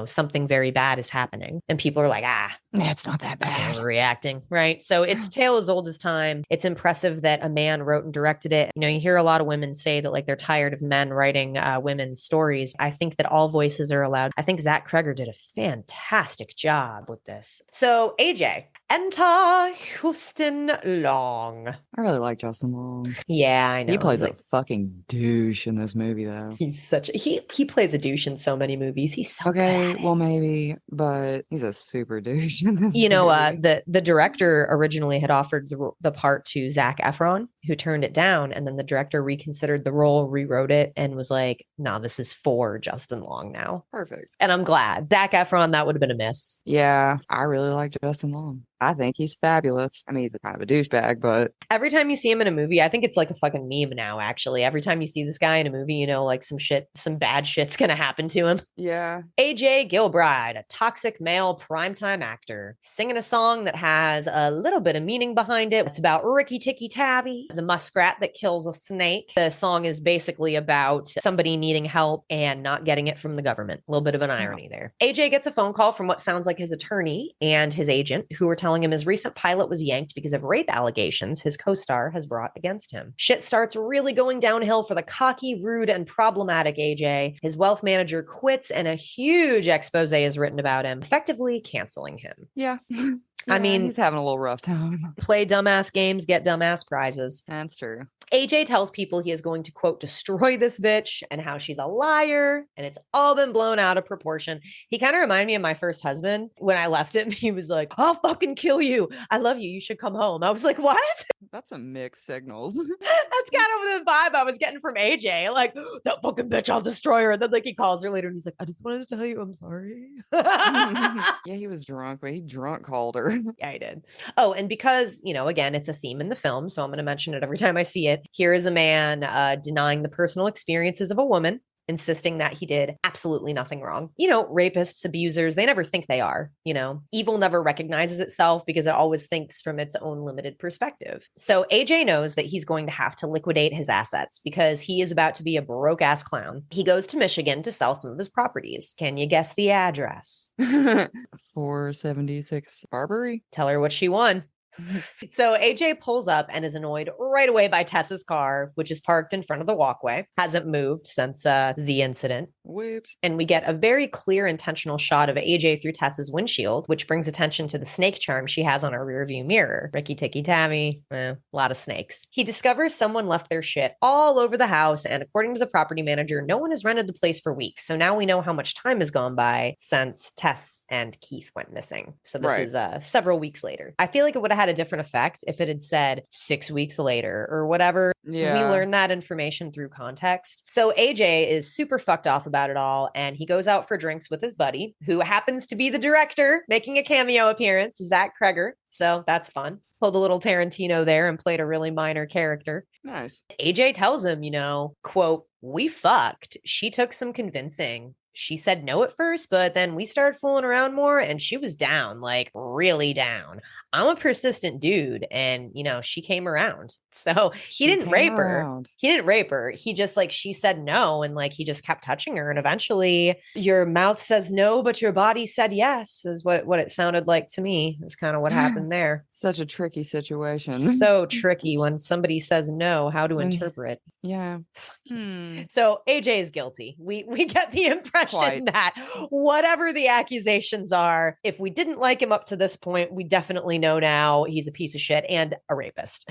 something very bad is happening. And people are like, it's not that bad. Overreacting, right? So it's tale as old as time. It's impressive that a man wrote and directed it. You hear a lot of women say that like they're tired of men writing women's stories. I think that all voices are allowed. I think Zack Cregger did a fantastic job with this. So AJ, enter Houston Long. I really like Justin Long. Yeah, I know. He plays a fucking douche in this movie, though. He's such a, he plays a douche in so many movies. He's so good. Well, maybe, but he's a super douche in this movie. The director originally had offered the part to Zac Efron, who turned it down, and then the director reconsidered the role, rewrote it, and was like, "Nah, this is for Justin Long now." Perfect. And I'm glad. Zac Efron, that would have been a miss. Yeah, I really like Justin Long. I think he's fabulous. I mean, he's kind of a douchebag, but every time you see him in a movie, I think it's like a fucking meme now, actually. Every time you see this guy in a movie, like some bad shit's gonna happen to him. Yeah. AJ Gilbride, a toxic male primetime actor, singing a song that has a little bit of meaning behind it. It's about Ricky Tikki Tavi, the muskrat that kills a snake. The song is basically about somebody needing help and not getting it from the government. A little bit of an irony there. AJ gets a phone call from what sounds like his attorney and his agent, who were telling him his recent pilot was yanked because of rape allegations his co-star has brought against him. Shit starts really going downhill for the cocky, rude, and problematic AJ. His wealth manager quits and a huge expose is written about him, effectively canceling him. Yeah. I mean, he's having a little rough time. Play dumbass games, get dumbass prizes. That's true. AJ tells people he is going to, quote, destroy this bitch and how she's a liar and it's all been blown out of proportion. He kind of reminded me of my first husband. When I left him, he was like, I'll fucking kill you. I love you. You should come home. I was like, what? That's some mixed signals. That's kind of the vibe I was getting from AJ. Like, that fucking bitch, I'll destroy her. And then like he calls her later and he's like, I just wanted to tell you I'm sorry. Yeah, he was drunk, but he drunk called her. Yeah, I did. Oh, and because, again, it's a theme in the film, so I'm going to mention it every time I see it. Here is a man denying the personal experiences of a woman, insisting that he did absolutely nothing wrong. Rapists, abusers, they never think they are. Evil never recognizes itself because it always thinks from its own limited perspective. So AJ knows that he's going to have to liquidate his assets because he is about to be a broke ass clown. He goes to Michigan to sell some of his properties. Can you guess the address? 476 Barbary. Tell her what she won. So AJ pulls up and is annoyed right away by Tessa's car, which is parked in front of the walkway. Hasn't moved since the incident. Whoops. And we get a very clear intentional shot of AJ through Tessa's windshield, which brings attention to the snake charm she has on her rearview mirror. Ricky Tikki Tavi, a lot of snakes. He discovers someone left their shit all over the house, and according to the property manager, no one has rented the place for weeks. So now we know how much time has gone by since Tess and Keith went missing. So this is several weeks later. I feel like it would have had a different effect if it had said 6 weeks later or whatever. Yeah. We learned that information through context. So AJ is super fucked off about it all, and he goes out for drinks with his buddy, who happens to be the director, making a cameo appearance, Zack Cregger. So that's fun. Pulled a little Tarantino there and played a really minor character. Nice. AJ tells him, quote, we fucked. She took some convincing. She said no at first, but then we started fooling around more and she was down, like really down. I'm a persistent dude and, she came around. So he didn't rape her. He didn't rape her. He just she said no and he just kept touching her. And eventually your mouth says no, but your body said yes is what it sounded like to me. Is kind of what happened there. Such a tricky situation. So tricky when somebody says no, how to interpret. Yeah. So AJ is guilty. We get the impression that whatever the accusations are, if we didn't like him up to this point, we definitely know now he's a piece of shit and a rapist.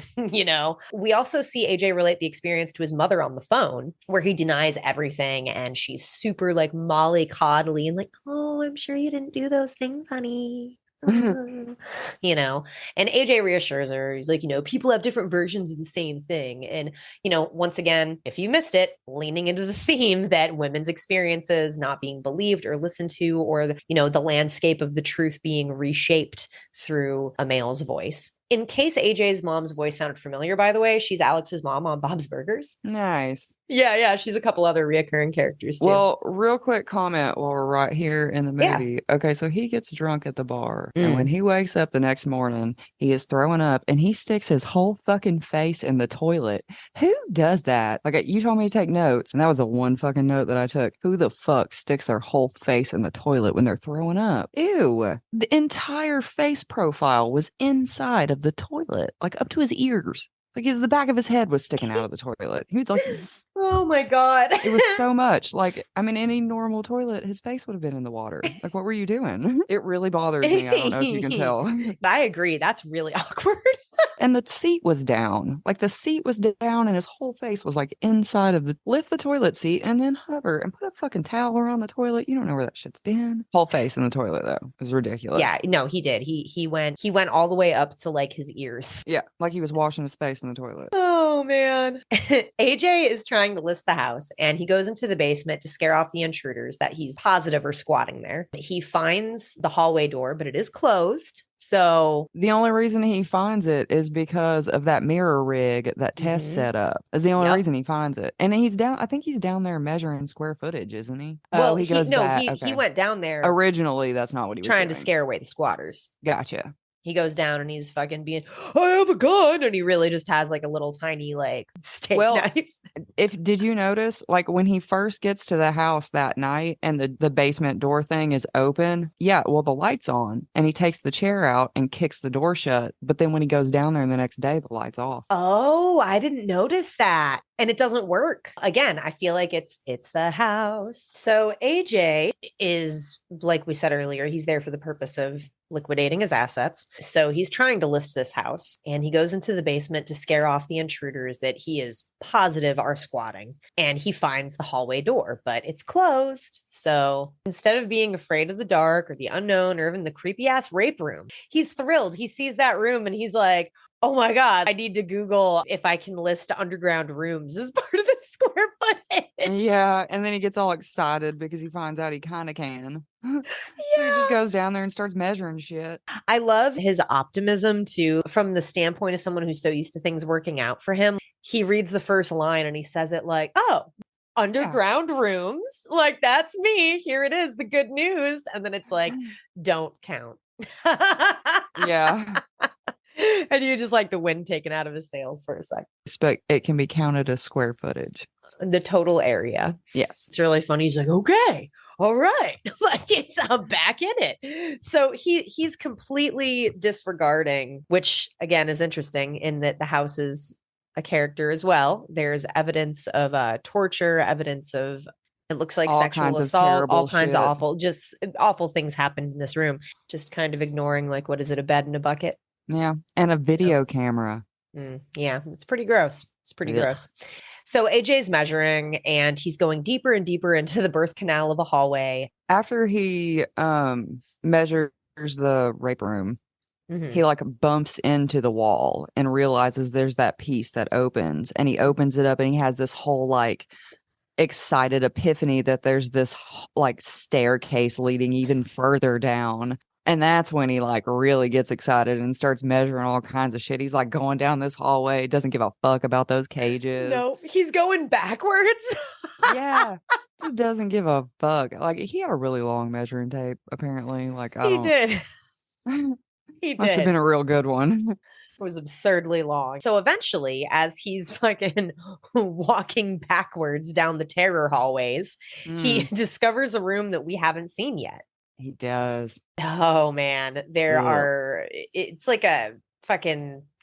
We also see AJ relate the experience to his mother on the phone, where he denies everything and she's super molly coddly and oh, I'm sure you didn't do those things, honey. And AJ reassures her. He's people have different versions of the same thing. And, once again, if you missed it, leaning into the theme that women's experiences not being believed or listened to, or, the landscape of the truth being reshaped through a male's voice. In case AJ's mom's voice sounded familiar, by the way, she's Alex's mom on Bob's Burgers. Nice. Yeah. She's a couple other reoccurring characters too. Well, real quick comment while we're right here in the movie. Yeah. Okay, so he gets drunk at the bar, and when he wakes up the next morning, he is throwing up, and he sticks his whole fucking face in the toilet. Who does that? Like, you told me to take notes, and that was the one fucking note that I took. Who the fuck sticks their whole face in the toilet when they're throwing up? Ew. The entire face profile was inside of the toilet, like up to his ears. Like the back of his head was sticking out of the toilet. He was like, oh my God. it was so much. Like, I mean, any normal toilet, his face would have been in the water. Like, what were you doing? It really bothered me. I don't know if you can tell. I agree. That's really awkward. And the seat was down. Like, the seat was down and his whole face was like inside of the, lift the toilet seat and then hover and put a fucking towel around the toilet. You don't know where that shit's been. Whole face in the toilet, though. It was ridiculous. Yeah, no, he did. He went all the way up to like his ears. Yeah, like he was washing his face in the toilet. Oh man. AJ is trying to list the house and he goes into the basement to scare off the intruders that he's positive are squatting there. He finds the hallway door, but it is closed. So the only reason he finds it is because of that mirror rig that Tess set up. That's the only reason he finds it. And he's down, I think he's down there measuring square footage, isn't he? Well, he goes back. He went down there. Originally, that's not what he was trying doing. To scare away the squatters. Gotcha. He goes down and he's fucking being, I have a gun. And he really just has like a little tiny like steak knife. Did you notice like when he first gets to the house that night and the basement door thing is open? Yeah, well, the light's on and he takes the chair out and kicks the door shut. But then when he goes down there the next day, the light's off. Oh, I didn't notice that. And it doesn't work. Again, I feel like it's the house. So AJ is, like we said earlier, he's there for the purpose of liquidating his assets. So he's trying to list this house and he goes into the basement to scare off the intruders that he is positive are squatting. And he finds the hallway door, but it's closed. So instead of being afraid of the dark or the unknown or even the creepy ass rape room, he's thrilled. He sees that room and he's like, oh my God, I need to Google if I can list underground rooms as part of the square footage. Yeah. And then he gets all excited because he finds out he kind of can. So he just goes down there and starts measuring shit. I love his optimism too, from the standpoint of someone who's so used to things working out for him. He reads the first line and he says it like, oh, underground rooms. Like, that's me. Here it is. The good news. And then it's like, don't count. Yeah. And you just like the wind taken out of his sails for a sec. But it can be counted as square footage. The total area. Yes. It's really funny. He's like, okay, all right. Like I'm back in it. So he's completely disregarding, which again is interesting in that the house is a character as well. There's evidence of torture, evidence of it looks like all sexual assault, all kinds of awful things happened in this room. Just kind of ignoring like, what is it, a bed and a bucket? Yeah. And a video camera. Yeah, it's pretty gross. It's pretty gross. So AJ's measuring and he's going deeper and deeper into the birth canal of a hallway. After he measures the rape room, he like bumps into the wall and realizes there's that piece that opens, and he opens it up and he has this whole like excited epiphany that there's this like staircase leading even further down. And that's when he like really gets excited and starts measuring all kinds of shit. He's like going down this hallway, doesn't give a fuck about those cages. No, he's going backwards. Yeah. Just doesn't give a fuck. Like he had a really long measuring tape, apparently. Like he did. He must have been a real good one. It was absurdly long. So eventually, as he's fucking walking backwards down the terror hallways, he discovers a room that we haven't seen yet. He does. Oh man, it's like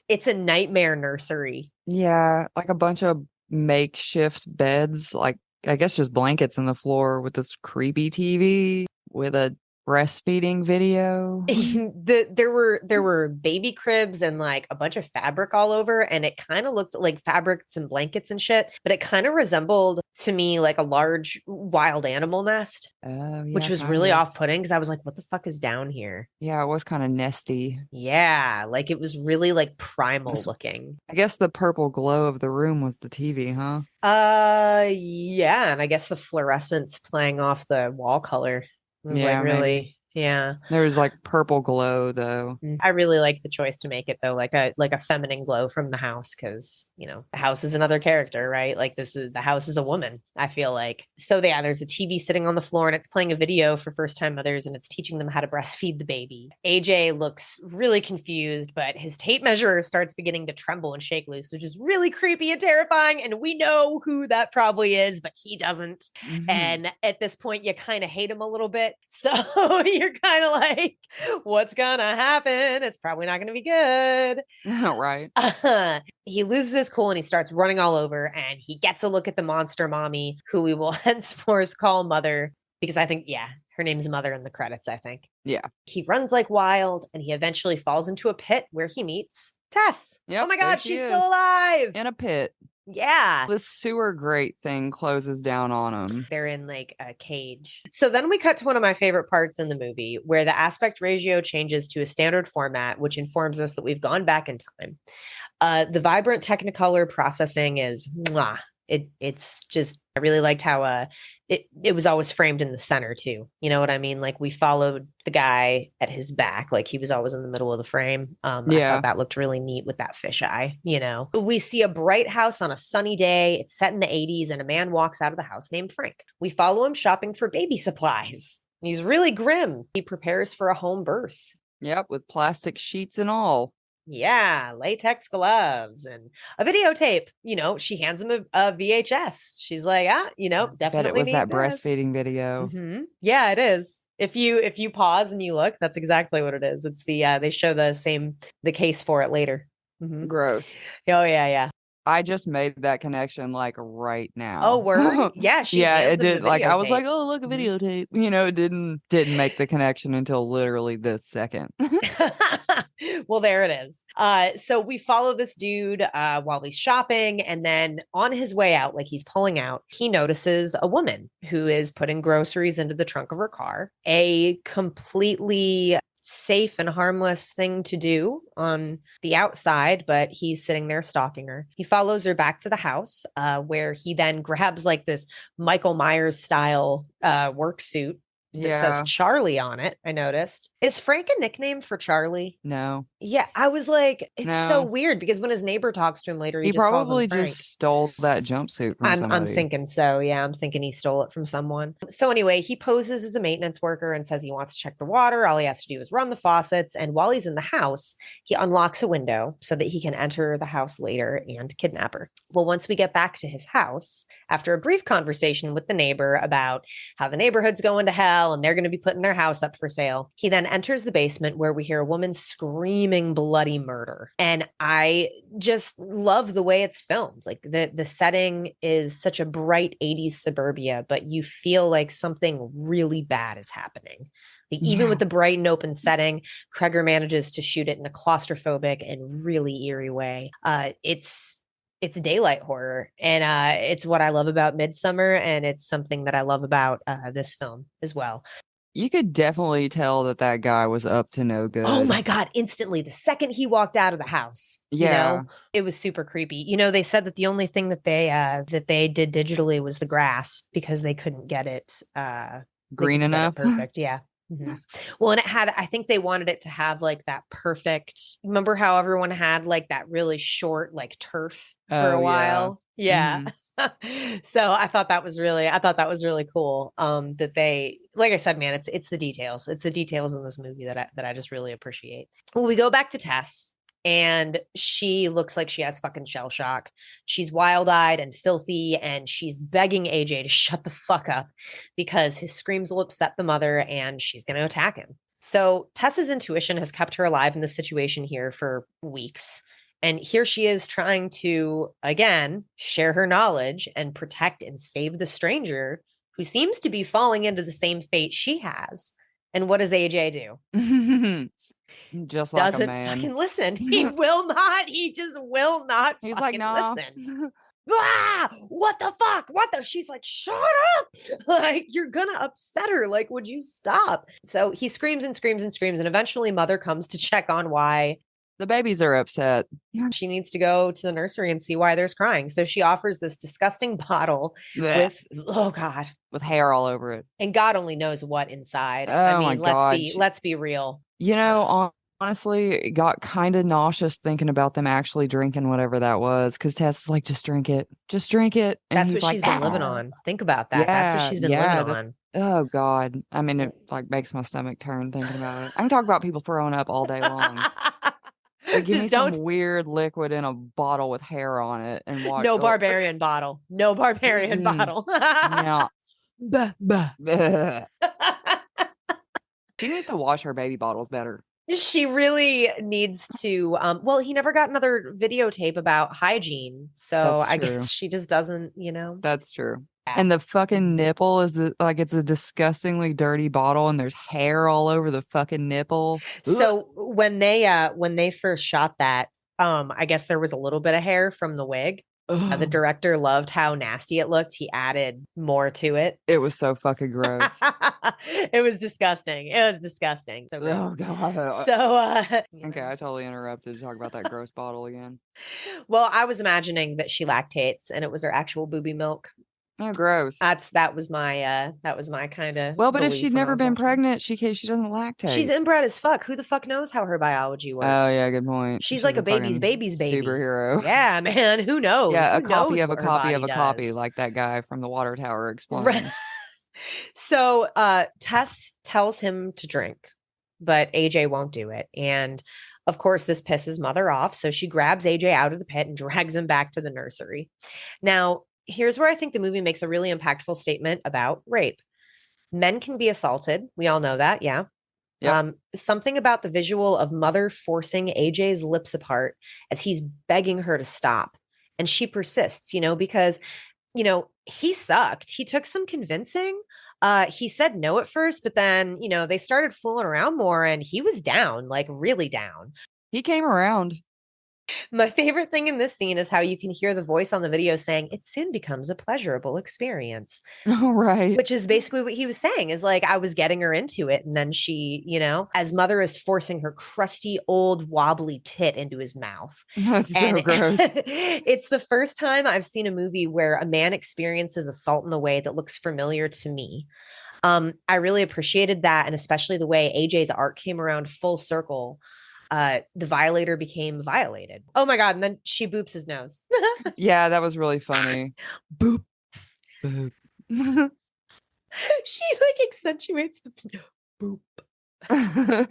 it's a nightmare nursery. Yeah, like a bunch of makeshift beds, like I guess just blankets on the floor with this creepy TV with a breastfeeding video. There were baby cribs and like a bunch of fabric all over, and it kind of looked like fabrics and blankets and shit, but it kind of resembled to me like a large wild animal nest. Which was really off-putting because I was like, what the fuck is down here? Yeah, it was kind of nesty. Yeah, like it was really like primal looking. I guess the purple glow of the room was the TV, huh? Yeah, and I guess the fluorescence playing off the wall color. It was like really Yeah. There was like purple glow though. I really like the choice to make it though, like a feminine glow from the house, because the house is another character, right? Like the house is a woman, I feel like. So yeah, there's a TV sitting on the floor and it's playing a video for first time mothers and it's teaching them how to breastfeed the baby. AJ looks really confused, but his tape measure starts beginning to tremble and shake loose, which is really creepy and terrifying. And we know who that probably is, but he doesn't. Mm-hmm. And at this point, you kind of hate him a little bit. So you're kind of like, what's gonna happen? It's probably not gonna be good. Right. He loses his cool and he starts running all over, and he gets a look at the monster mommy, who we will henceforth call Mother, because I think, yeah, her name's Mother in the credits, I think. Yeah. He runs like wild and he eventually falls into a pit where he meets Tess. Yep, oh my God, she she's is. still alive. In a pit. Yeah. The sewer grate thing closes down on them. They're in like a cage. So then we cut to one of my favorite parts in the movie, where the aspect ratio changes to a standard format, which informs us that we've gone back in time. The vibrant Technicolor processing is mwah. It's just, I really liked how it was always framed in the center too. You know what I mean? Like we followed the guy at his back, like he was always in the middle of the frame. I thought that looked really neat with that fisheye. We see a bright house on a sunny day. It's set in the 80s and a man walks out of the house named Frank. We follow him shopping for baby supplies. He's really grim. He prepares for a home birth. Yep, with plastic sheets and all. Yeah, latex gloves and a videotape. She hands him a VHS. She's like, definitely. Bet it was need that this. breastfeeding video. Mm-hmm. Yeah, it is. If you pause and you look, that's exactly what it is. It's they show the case for it later. Mm-hmm. Gross. Oh yeah. I just made that connection like right now. Oh, word? Yeah, it did. Like I was like, oh, look, a Mm-hmm. videotape. It didn't make the connection until literally this second. Well, there it is. So we follow this dude while he's shopping, and then on his way out, like he's pulling out, he notices a woman who is putting groceries into the trunk of her car. A completely safe and harmless thing to do on the outside, but he's sitting there stalking her. He follows her back to the house, where he then grabs like this Michael Myers style work suit that says Charlie on it. I noticed. Is Frank a nickname for Charlie? No. Yeah, I was like, it's so weird, because when his neighbor talks to him later, he just probably calls him Frank. just stole that jumpsuit from somebody. I'm thinking so. Yeah, I'm thinking he stole it from someone. So anyway, he poses as a maintenance worker and says he wants to check the water. All he has to do is run the faucets. And while he's in the house, he unlocks a window so that he can enter the house later and kidnap her. Well, once we get back to his house, after a brief conversation with the neighbor about how the neighborhood's going to hell and they're going to be putting their house up for sale, he then enters the basement, where we hear a woman screaming bloody murder. And I just love the way it's filmed. Like the setting is such a bright 80s suburbia, but you feel like something really bad is happening. Like, even with the bright and open setting, Cregger manages to shoot it in a claustrophobic and really eerie way. It's daylight horror, and it's what I love about Midsummer, and it's something that I love about this film as well. You could definitely tell that guy was up to no good. Oh my God, instantly. The second he walked out of the house, it was super creepy. They said that the only thing that they did digitally was the grass, because they couldn't get it green enough. Perfect. Yeah. Mm-hmm. Well, and I think they wanted it to have like that perfect, remember how everyone had like that really short like turf for a while? Yeah. Mm-hmm. So I thought that was really cool. That they, like I said, man, it's the details. It's the details in this movie that I just really appreciate. Well, we go back to Tess, and she looks like she has fucking shell shock. She's wild-eyed and filthy, and she's begging AJ to shut the fuck up, because his screams will upset the mother and she's going to attack him. So Tess's intuition has kept her alive in this situation here for weeks. And here she is trying to, again, share her knowledge and protect and save the stranger who seems to be falling into the same fate she has. And what does AJ do? Just like Doesn't a man. fucking listen. He will not. He just will not. He's like, nah. Listen. What the fuck? She's like, shut up. Like, you're gonna upset her. Like, would you stop? So he screams and screams and screams. And eventually Mother comes to check on why The babies are upset. She needs to go to the nursery and see why there's crying. So she offers this disgusting bottle Blech. with, oh God, With hair all over it. and God only knows what inside. Oh I my mean, God. let's be real. You know, honestly, it got kind of nauseous thinking about them actually drinking whatever that was. Because Tess is like, just drink it. Just drink it. And That's he's what like, she's been living "Ah." on. Think about that. That's what she's been living on. Oh God. I mean, it like makes my stomach turn thinking about it. I can talk about people throwing up all day long. But give me Just don't. some weird liquid in a bottle with hair on it and watch. No barbarian bottle. No barbarian bottle. No. Bah, bah, bah. She needs to wash her baby bottles better. She really needs to. Well, he never got another videotape about hygiene. So That's I true. guess she just doesn't, you know. That's true. And the fucking nipple is like it's a disgustingly dirty bottle and there's hair all over the fucking nipple. So when they first shot that, I guess there was a little bit of hair from the wig. The director loved how nasty it looked. He added more to it. It was so fucking gross. It was disgusting. It was disgusting. So gross. Oh God. So Okay, I totally interrupted to talk about that gross bottle again. Well, I was imagining that she lactates and it was her actual booby milk. Oh, gross. That was my kind of. Well, but if she'd never been pregnant, she doesn't lactate. She's inbred as fuck. Who the fuck knows how her biology works? Oh yeah, good point. She's like a baby's baby. Superhero. Yeah, man. Who knows? Yeah, Who a copy knows of a what her copy body of a does? copy, like that guy from the water tower exploding. Right. So Tess tells him to drink, but AJ won't do it. And of course, this pisses Mother off. So she grabs AJ out of the pit and drags him back to the nursery. Now, here's where I think the movie makes a really impactful statement about rape. Men can be assaulted. We all know that. Yeah. Yep. Something about the visual of Mother forcing AJ's lips apart as he's begging her to stop. And she persists, because, he sucked. He took some convincing. He said no at first, but then, they started fooling around more and he was down, like really down. He came around. My favorite thing in this scene is how you can hear the voice on the video saying it soon becomes a pleasurable experience. Oh, right. Which is basically what he was saying is like, I was getting her into it. And then she, as Mother is forcing her crusty, old, wobbly tit into his mouth. That's so gross. It's the first time I've seen a movie where a man experiences assault in a way that looks familiar to me. I really appreciated that. And especially the way AJ's arc came around full circle. The violator became violated. Oh my God. And then she boops his nose. Yeah, that was really funny. Boop. Boop. She like accentuates the boop.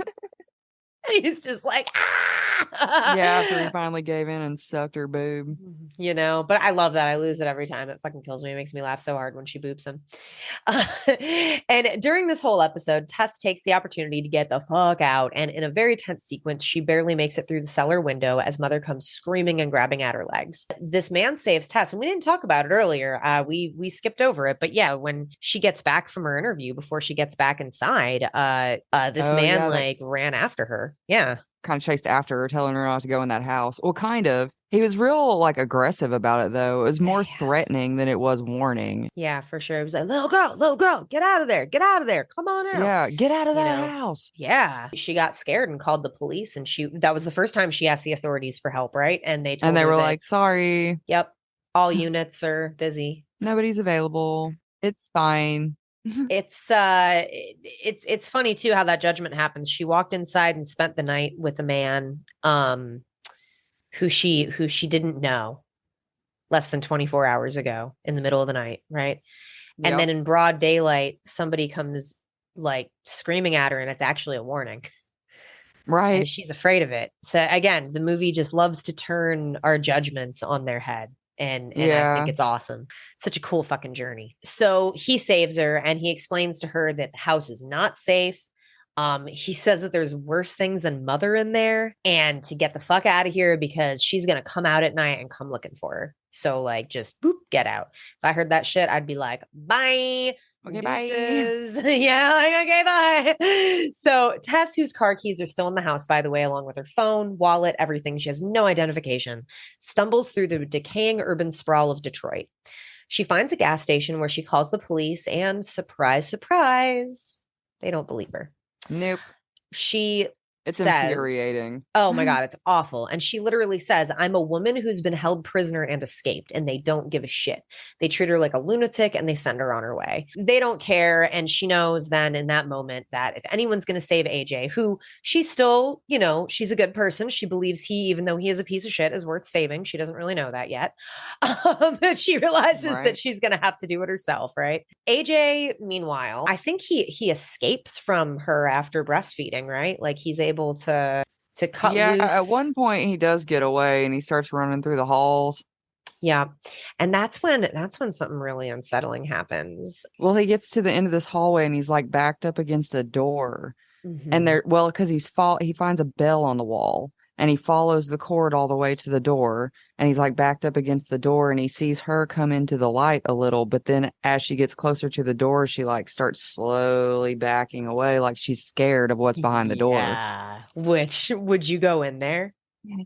He's just like, ah! Yeah, after he finally gave in and sucked her boob. But I love that. I lose it every time. It fucking kills me. It makes me laugh so hard when she boops him. And during this whole episode, Tess takes the opportunity to get the fuck out. And in a very tense sequence, she barely makes it through the cellar window as Mother comes screaming and grabbing at her legs. This man saves Tess. And we didn't talk about it earlier. We skipped over it. But yeah, when she gets back from her interview, before she gets back inside, this man ran after her. Yeah. Kind of chased after her, telling her not to go in that house. Well, kind of. He was real aggressive about it though. It was more threatening than it was warning. Yeah, for sure. It was like, little girl, get out of there. Come on out. Yeah, get out of that house. Yeah. She got scared and called the police, and that was the first time she asked the authorities for help, right? And they were like, sorry. Yep. All units are busy. Nobody's available. It's fine. It's funny too how that judgment happens. She walked inside and spent the night with a man who she didn't know less than 24 hours ago in the middle of the night, right? Yep. And then in broad daylight, somebody comes like screaming at her, and it's actually a warning. Right. And she's afraid of it. So again, the movie just loves to turn our judgments on their head. And I think it's awesome. Such a cool fucking journey. So he saves her and he explains to her that the house is not safe. He says that there's worse things than Mother in there, and to get the fuck out of here because she's going to come out at night and come looking for her. So like, just boop, get out. If I heard that shit, I'd be like, bye. Okay, deuces. bye. Yeah, like, okay, bye. So Tess, whose car keys are still in the house, by the way, along with her phone, wallet, everything, she has no identification, stumbles through the decaying urban sprawl of Detroit. She finds a gas station where she calls the police, and surprise, surprise, they don't believe her. Nope. She It's says, infuriating. oh my God, it's awful. And she literally says, I'm a woman who's been held prisoner and escaped, and they don't give a shit. They treat her like a lunatic and they send her on her way. They don't care. And she knows then in that moment that if anyone's going to save AJ, who she's still, she's a good person. She believes he, even though he is a piece of shit, is worth saving. She doesn't really know that yet. She realizes that she's going to have to do it herself, right? AJ, meanwhile, I think he escapes from her after breastfeeding, right? Like he's able to cut loose. At one point he does get away and he starts running through the halls. Yeah. And that's when something really unsettling happens. Well, he gets to the end of this hallway and he's like backed up against a door. And because he finds a bell on the wall and he follows the cord all the way to the door and he's like backed up against the door and he sees her come into the light a little, but then as she gets closer to the door, she like starts slowly backing away like she's scared of what's behind the door. Yeah. Which, would you go in there?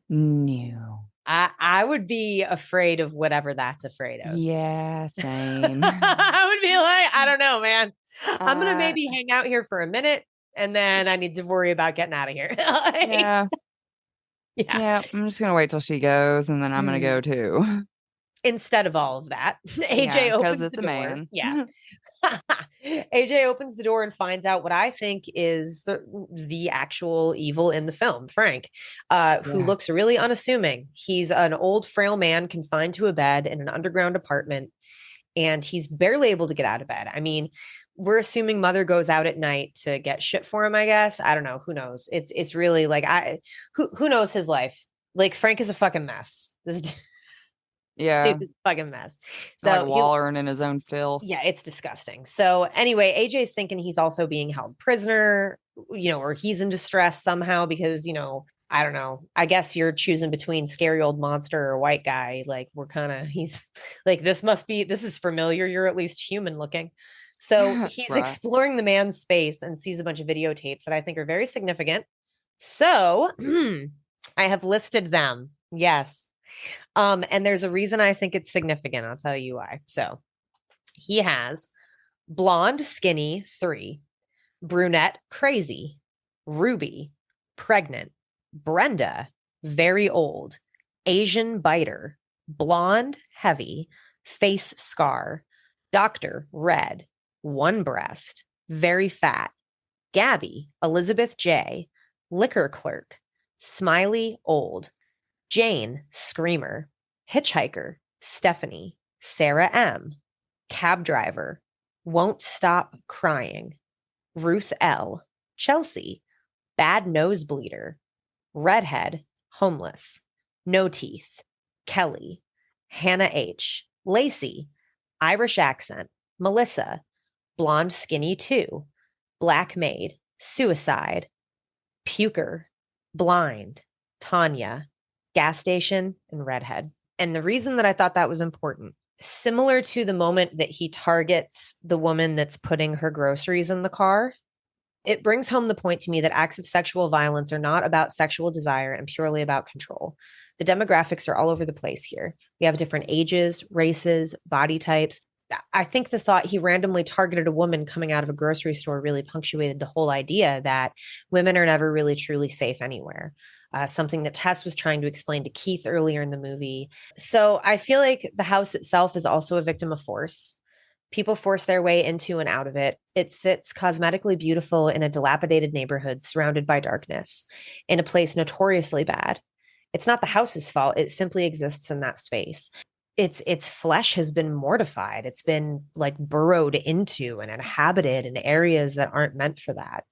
No. I would be afraid of whatever that's afraid of. Yeah, same. I would be like, I don't know, man. I'm going to maybe hang out here for a minute and then I need to worry about getting out of here. Yeah. Yeah. I'm just going to wait till she goes and then I'm going to go too. Instead of all of that, AJ opens the door. Man. Yeah. AJ opens the door and finds out what I think is the actual evil in the film, Frank, who looks really unassuming. He's an old, frail man confined to a bed in an underground apartment, and he's barely able to get out of bed. I mean, we're assuming Mother goes out at night to get shit for him, I guess. I don't know. Who knows? It's really like, who knows his life? Like, Frank is a fucking mess. This Yeah. fucking mess. So like wallowing in his own filth. Yeah, it's disgusting. So anyway, AJ's thinking he's also being held prisoner, or he's in distress somehow because, I don't know. I guess you're choosing between scary old monster or white guy. Like he's like, this is familiar. You're at least human looking. So he's exploring the man's space and sees a bunch of videotapes that I think are very significant. So I have listed them. Yes. And there's a reason I think it's significant. I'll tell you why. So he has blonde, skinny, 3, brunette, crazy, Ruby, pregnant, Brenda, very old, Asian biter, blonde, heavy, face scar, doctor, red, 1 breast, very fat, Gabby, Elizabeth J, liquor clerk, smiley, old, Jane, screamer, hitchhiker, Stephanie, Sarah M, cab driver, won't stop crying, Ruth L, Chelsea, bad nosebleeder, redhead, homeless, no teeth, Kelly, Hannah H, Lacey, Irish accent, Melissa, blonde skinny 2, black maid, suicide, puker, blind, Tanya, gas station, and redhead. And the reason that I thought that was important, similar to the moment that he targets the woman that's putting her groceries in the car, it brings home the point to me that acts of sexual violence are not about sexual desire and purely about control. The demographics are all over the place here. We have different ages, races, body types. I think the thought he randomly targeted a woman coming out of a grocery store really punctuated the whole idea that women are never really truly safe anywhere. Something that Tess was trying to explain to Keith earlier in the movie. So I feel like the house itself is also a victim of force. People force their way into and out of it. It sits cosmetically beautiful in a dilapidated neighborhood surrounded by darkness, in a place notoriously bad. It's not the house's fault. It simply exists in that space. Its flesh has been mortified. It's been like burrowed into and inhabited in areas that aren't meant for that.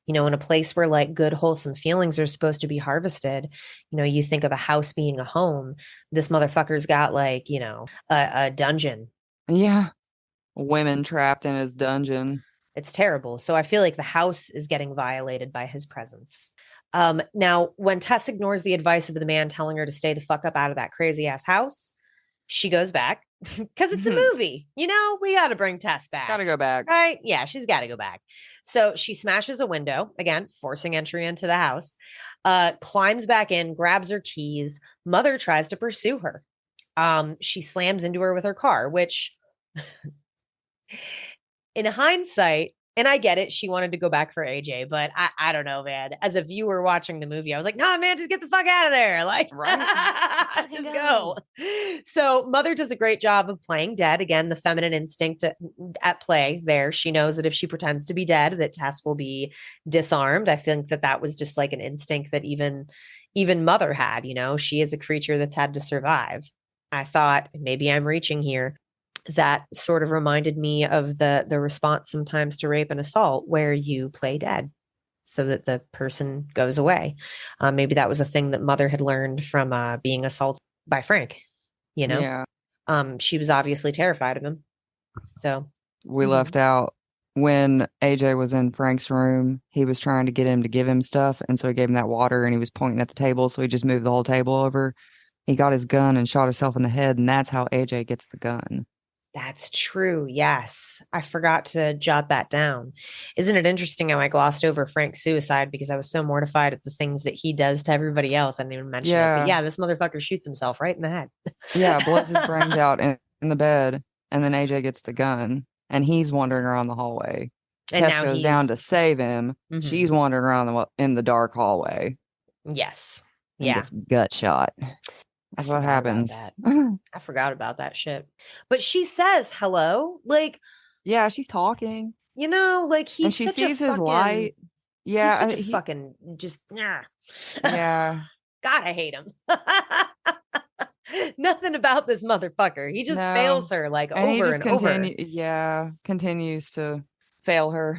In a place where like good, wholesome feelings are supposed to be harvested, you think of a house being a home. This motherfucker's got like, a dungeon. Yeah. Women trapped in his dungeon. It's terrible. So I feel like the house is getting violated by his presence. Now, when Tess ignores the advice of the man telling her to stay the fuck up out of that crazy ass house, she goes back because it's a movie. We got to bring Tess back. Got to go back. Right? Yeah, she's got to go back. So she smashes a window, again, forcing entry into the house, climbs back in, grabs her keys. Mother tries to pursue her. She slams into her with her car, which in hindsight, And I get it. She wanted to go back for AJ, but I don't know, man. As a viewer watching the movie, I was like, nah, man, just get the fuck out of there. Like, Right. just go. So Mother does a great job of playing dead. Again, the feminine instinct at play there. She knows that if she pretends to be dead, that Tess will be disarmed. I think that was just like an instinct that even Mother had, she is a creature that's had to survive. I thought maybe I'm reaching here. That sort of reminded me of the response sometimes to rape and assault, where you play dead so that the person goes away. Maybe that was a thing that Mother had learned from being assaulted by Frank. Yeah. She was obviously terrified of him. So we left out when AJ was in Frank's room, he was trying to get him to give him stuff, and so he gave him that water, and he was pointing at the table, so he just moved the whole table over. He got his gun and shot himself in the head, and that's how AJ gets the gun. That's true. Yes. I forgot to jot that down. Isn't it interesting how I glossed over Frank's suicide because I was so mortified at the things that he does to everybody else? I didn't even mention it. But yeah, this motherfucker shoots himself right in the head. Yeah, blows his brains out in the bed, and then AJ gets the gun, and he's wandering around the hallway. And Tess goes down to save him. She's wandering around in the dark hallway. Yes. And gets gut shot. That's what happens. I forgot about that shit. But she says hello. Like, yeah, she's talking. Like and she sees his light. Yeah, he's such a fucking just yeah. God, I hate him. Nothing about this motherfucker. He just fails her like and over and over. Yeah, continues to fail her.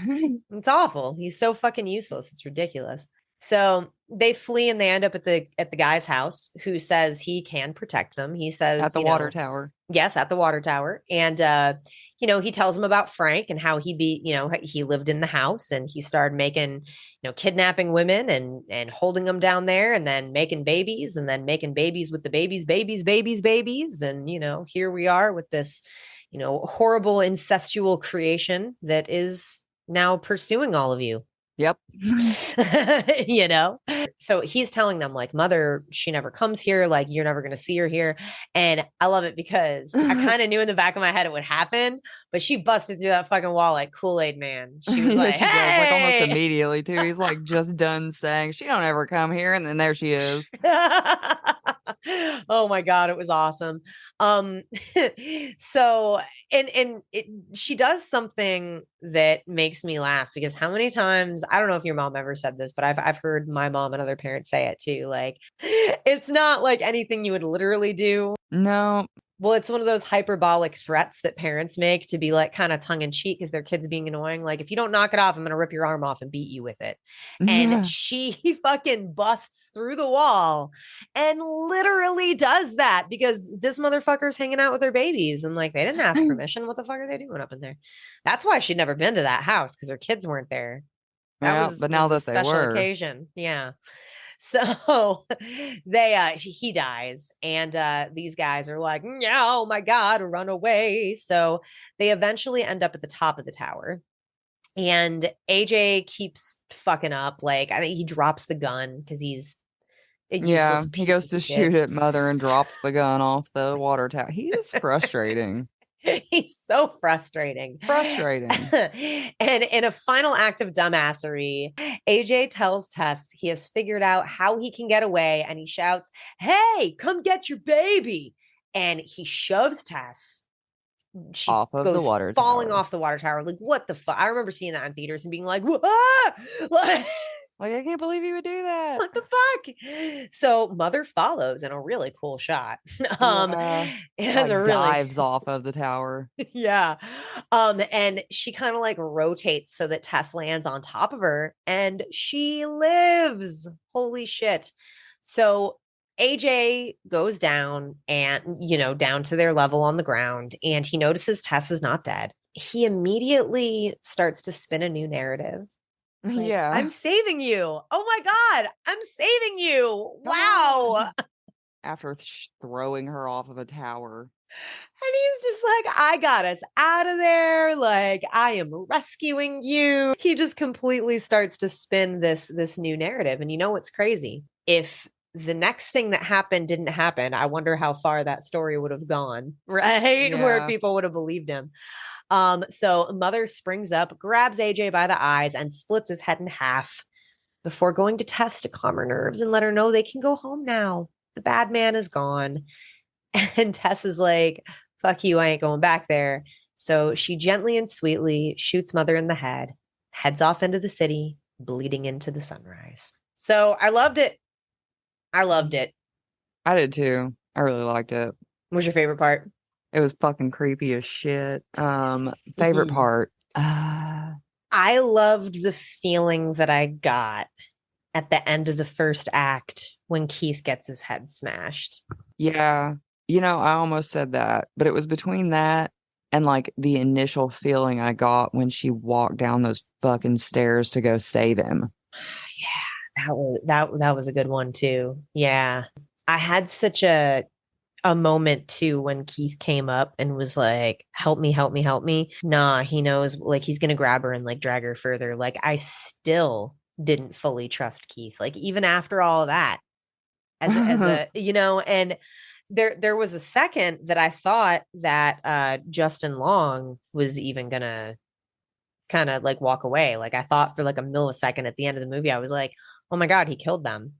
It's awful. He's so fucking useless. It's ridiculous. So they flee and they end up at the guy's house, who says he can protect them. He says at the water tower. Yes, at the water tower. And he tells them about Frank and how he lived in the house and he started making, kidnapping women and holding them down there and then making babies with the babies. And, here we are with this, horrible incestual creation that is now pursuing all of you. Yep. So he's telling them like, Mother, she never comes here. Like, you're never going to see her here. And I love it because I kind of knew in the back of my head it would happen, but she busted through that fucking wall like Kool-Aid Man. She was like, hey! Does, like almost immediately too. He's like just done saying she don't ever come here. And then there she is. Oh my God, it was awesome. So she does something that makes me laugh because how many times, I don't know if your mom ever said this, but I've heard my mom and other parents say it too. Like, it's not like anything you would literally do. No. Well, it's one of those hyperbolic threats that parents make to be like kind of tongue in cheek because their kid's being annoying. Like, if you don't knock it off, I'm going to rip your arm off and beat you with it. And she fucking busts through the wall and literally does that because this motherfucker's hanging out with her babies. And like, they didn't ask permission. What the fuck are they doing up in there? That's why she'd never been to that house because her kids weren't there. But now that they were. Occasion. Yeah. So he dies and these guys are like, oh my God, run away. So they eventually end up at the top of the tower and AJ keeps fucking up. Like, I think he drops the gun because he's he goes to shoot at Mother and drops the gun off the water tower. He is frustrating. He's so frustrating. And in a final act of dumbassery, AJ tells Tess he has figured out how he can get away and he shouts, hey, come get your baby. And he shoves Tess. She off of goes the water falling tower. Off the water tower. Like, what the fuck? I remember seeing that in theaters and being like, ah! Like, I can't believe he would do that. What the fuck? So Mother follows in a really cool shot. It has a really dives off of the tower. Yeah. And she kind of like rotates so that Tess lands on top of her and she lives. Holy shit. So AJ goes down and, down to their level on the ground and he notices Tess is not dead. He immediately starts to spin a new narrative. Like, yeah. I'm saving you. Oh my God. I'm saving you. Wow. After throwing her off of a tower. And he's just like, I got us out of there. Like, I am rescuing you. He just completely starts to spin this new narrative. And you know what's crazy? If the next thing that happened didn't happen, I wonder how far that story would have gone, right? Yeah. Where people would have believed him. So Mother springs up, grabs AJ by the eyes, and splits his head in half before going to Tess to calm her nerves and let her know they can go home now. The bad man is gone. And Tess is like, fuck you, I ain't going back there. So she gently and sweetly shoots Mother in the head, heads off into the city, bleeding into the sunrise. So I loved it. I loved it. I did too. I really liked it. What was your favorite part? It was fucking creepy as shit. Favorite part. I loved the feeling that I got at the end of the first act when Keith gets his head smashed. Yeah. You know, I almost said that, but it was between that and like the initial feeling I got when she walked down those fucking stairs to go save him. Yeah, that was a good one too. Yeah. I had such a moment too when Keith came up and was like, help me, help me, help me. Nah, he knows like he's gonna grab her and like drag her further. Like I still didn't fully trust Keith. Like even after all of that, as a you know, and there was a second that I thought that Justin Long was even gonna kind of like walk away. Like I thought for like a millisecond at the end of the movie, I was like, oh my God, he killed them.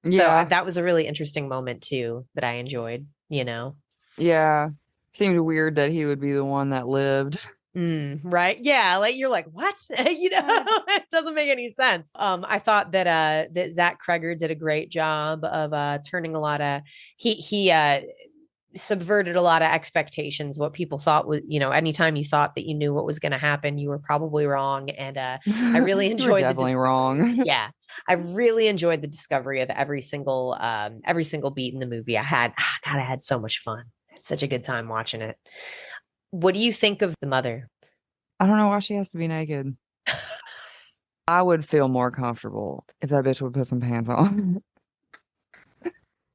Yeah. So that was a really interesting moment too that I enjoyed, you know? Yeah. Seemed weird that he would be the one that lived. Right. Yeah. Like you're like, what? You know, it doesn't make any sense. I thought that Zack Cregger did a great job of turning a lot of he subverted a lot of expectations. What people thought was, you know, anytime you thought that you knew what was going to happen, you were probably wrong. And I really enjoyed definitely wrong. Yeah. I really enjoyed the discovery of every single beat in the movie. I had so much fun. I had such a good time watching it. What do you think of the mother? I don't know why she has to be naked. I would feel more comfortable if that bitch would put some pants on.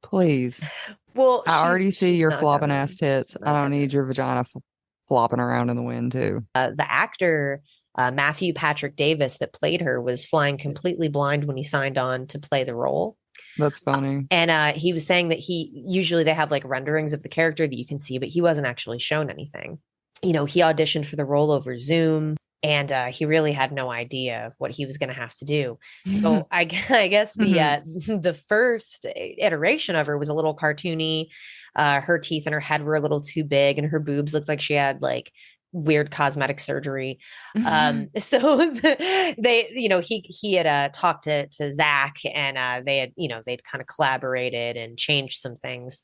Please. Well, I already see your not flopping gonna. ass tits. Not I don't gonna. need your vagina flopping around in the wind too. The actor Matthew Patrick Davis that played her was flying completely blind when he signed on to play the role. That's funny. And he was saying that usually they have like renderings of the character that you can see, but he wasn't actually shown anything. You know, he auditioned for the role over Zoom, and he really had no idea what he was going to have to do. So I guess the first iteration of her was a little cartoony. Her teeth and her head were a little too big, and her boobs looked like she had like weird cosmetic surgery. So they, you know, he had talked to Zack, and they had, you know, they'd kind of collaborated and changed some things.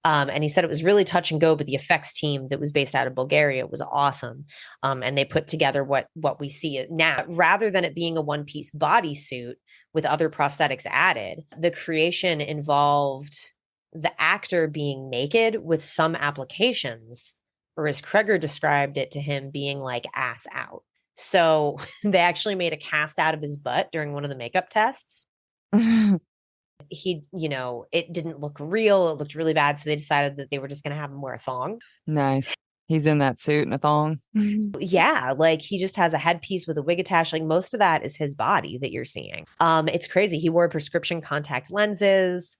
And he said it was really touch and go, but the effects team that was based out of Bulgaria was awesome. And they put together what we see now, rather than it being a one-piece bodysuit with other prosthetics added. The creation involved the actor being naked with some applications, or as Cregger described it to him, being like ass out. So they actually made a cast out of his butt during one of the makeup tests. He, you know, it didn't look real. It looked really bad. So they decided that they were just going to have him wear a thong. Nice. He's in that suit and a thong. Yeah, like he just has a headpiece with a wig attached. Like most of that is his body that you're seeing. It's crazy. He wore prescription contact lenses.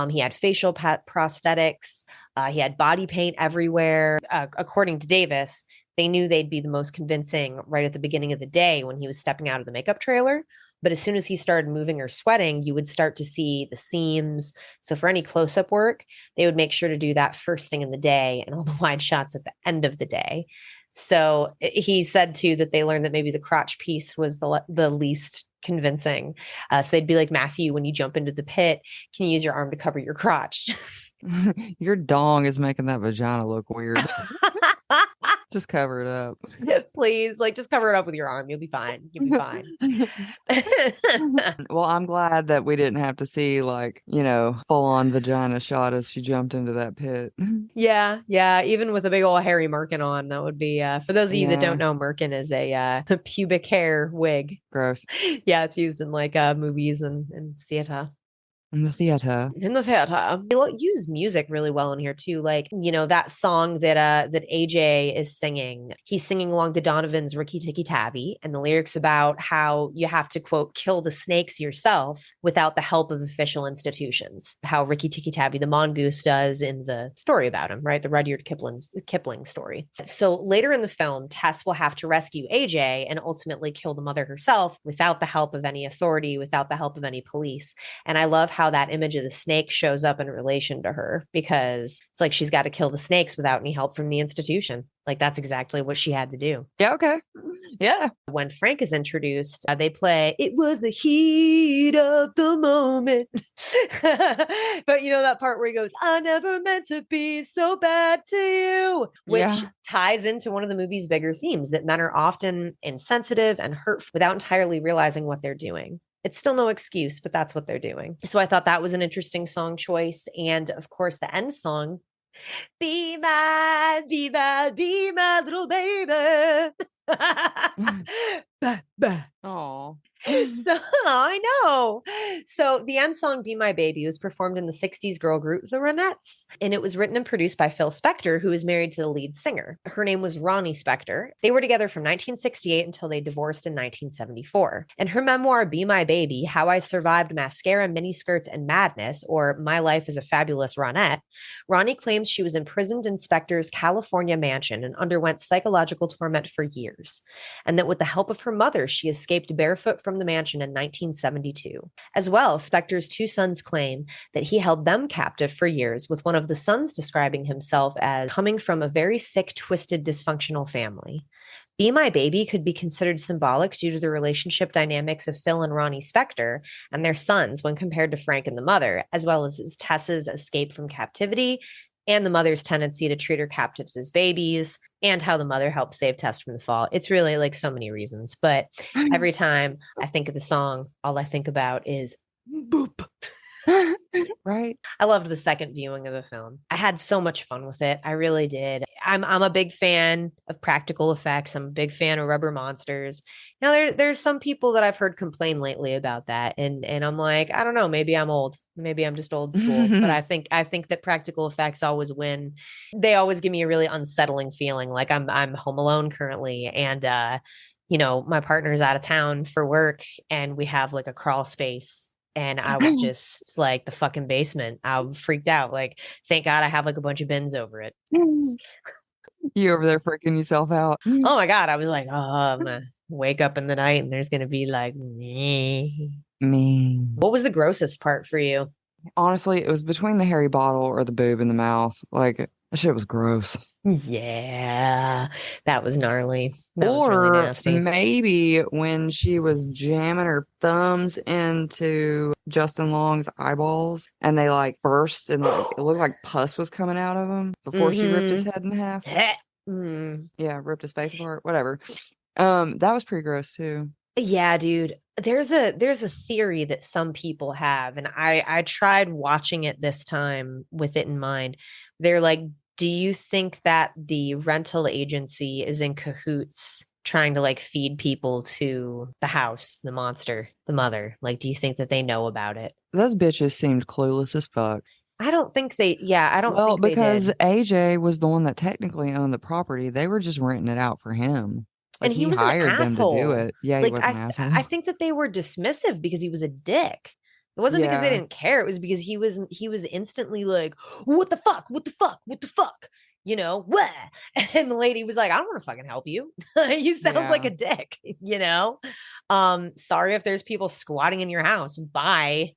He had facial prosthetics. He had body paint everywhere. According to Davis, they knew they'd be the most convincing right at the beginning of the day when he was stepping out of the makeup trailer. But as soon as he started moving or sweating, you would start to see the seams. So for any close-up work, they would make sure to do that first thing in the day and all the wide shots at the end of the day. So he said too that they learned that maybe the crotch piece was the least convincing. So they'd be like, Matthew, when you jump into the pit, can you use your arm to cover your crotch? Your dong is making that vagina look weird. Just cover it up. Please, like just cover it up with your arm. You'll be fine. You'll be fine. Well, I'm glad that we didn't have to see like, you know, full on vagina shot as she jumped into that pit. Yeah. Even with a big old hairy merkin on, that would be for those of you that don't know, merkin is a pubic hair wig. Gross. Yeah, it's used in like movies and theater. In the theater. In the theater. They use music really well in here too. Like, that song that AJ is singing. He's singing along to Donovan's Ricky Tikki Tavi, and the lyrics about how you have to, quote, kill the snakes yourself without the help of official institutions. How Ricky Tikki Tavi, the mongoose, does in the story about him, right? The Rudyard Kipling story. So later in the film, Tess will have to rescue AJ and ultimately kill the mother herself without the help of any authority, without the help of any police. And I love how that image of the snake shows up in relation to her, because it's like she's got to kill the snakes without any help from the institution. Like, that's exactly what she had to do. Yeah, okay. Yeah. When Frank is introduced, they play "It Was the Heat of the Moment." But that part where he goes, "I never meant to be so bad to you," which ties into one of the movie's bigger themes, that men are often insensitive and hurtful without entirely realizing what they're doing. It's still no excuse, but that's what they're doing. So I thought that was an interesting song choice. And of course, the end song, "Be my, be my, be my little baby." Bah, bah. Oh. So I know. So the end song, "Be My Baby," was performed in the 60s girl group The Ronettes, and it was written and produced by Phil Spector, who was married to the lead singer. Her name was Ronnie Spector. They were together from 1968 until they divorced in 1974. In her memoir, "Be My Baby, How I Survived Mascara, Miniskirts, and Madness," or "My Life as a Fabulous Ronette," Ronnie claims she was imprisoned in Spector's California mansion and underwent psychological torment for years, and that with the help of her mother, she escaped barefoot from the mansion in 1972. As well, Spector's two sons claim that he held them captive for years, with one of the sons describing himself as coming from a very sick, twisted, dysfunctional family. "Be My Baby" could be considered symbolic due to the relationship dynamics of Phil and Ronnie Spector and their sons when compared to Frank and the mother, as well as Tess's escape from captivity and the mother's tendency to treat her captives as babies, and how the mother helped save Tess from the fall. It's really like so many reasons. But every time I think of the song, all I think about is boop. Right. I loved the second viewing of the film. I had so much fun with it. I really did. I'm a big fan of practical effects. I'm a big fan of rubber monsters. There's some people that I've heard complain lately about that, and I'm like, I don't know, maybe I'm old. Maybe I'm just old school. But I think that practical effects always win. They always give me a really unsettling feeling. Like I'm home alone currently, and my partner's out of town for work, and we have like a crawl space. And I was just like, the fucking basement. I freaked out. Like, thank God I have like a bunch of bins over it. You over there freaking yourself out. Oh my God. I was like, oh, I'm gonna wake up in the night and there's gonna be like me. What was the grossest part for you? Honestly, it was between the hairy bottle or the boob in the mouth. Like, that shit was gross. Yeah, that was gnarly. That was really nasty. Maybe when she was jamming her thumbs into Justin Long's eyeballs and they like burst and like, it looked like pus was coming out of him before she ripped his head in half. Yeah, ripped his face apart, whatever. That was pretty gross too. Yeah, dude. There's a theory that some people have, and I tried watching it this time with it in mind. They're like, do you think that the rental agency is in cahoots trying to like feed people to the house, the monster, the mother? Like, do you think that they know about it? Those bitches seemed clueless as fuck. I don't think they, I don't think they did. Well, because AJ was the one that technically owned the property. They were just renting it out for him. Like, and he was hired an asshole. Them to do it. Yeah, like, he was an asshole. I think that they were dismissive because he was a dick. It wasn't because they didn't care. It was because he was instantly like, what the fuck? What the fuck? What the fuck? What? And the lady was like, I don't want to fucking help you. You sound like a dick, Sorry if there's people squatting in your house. Bye.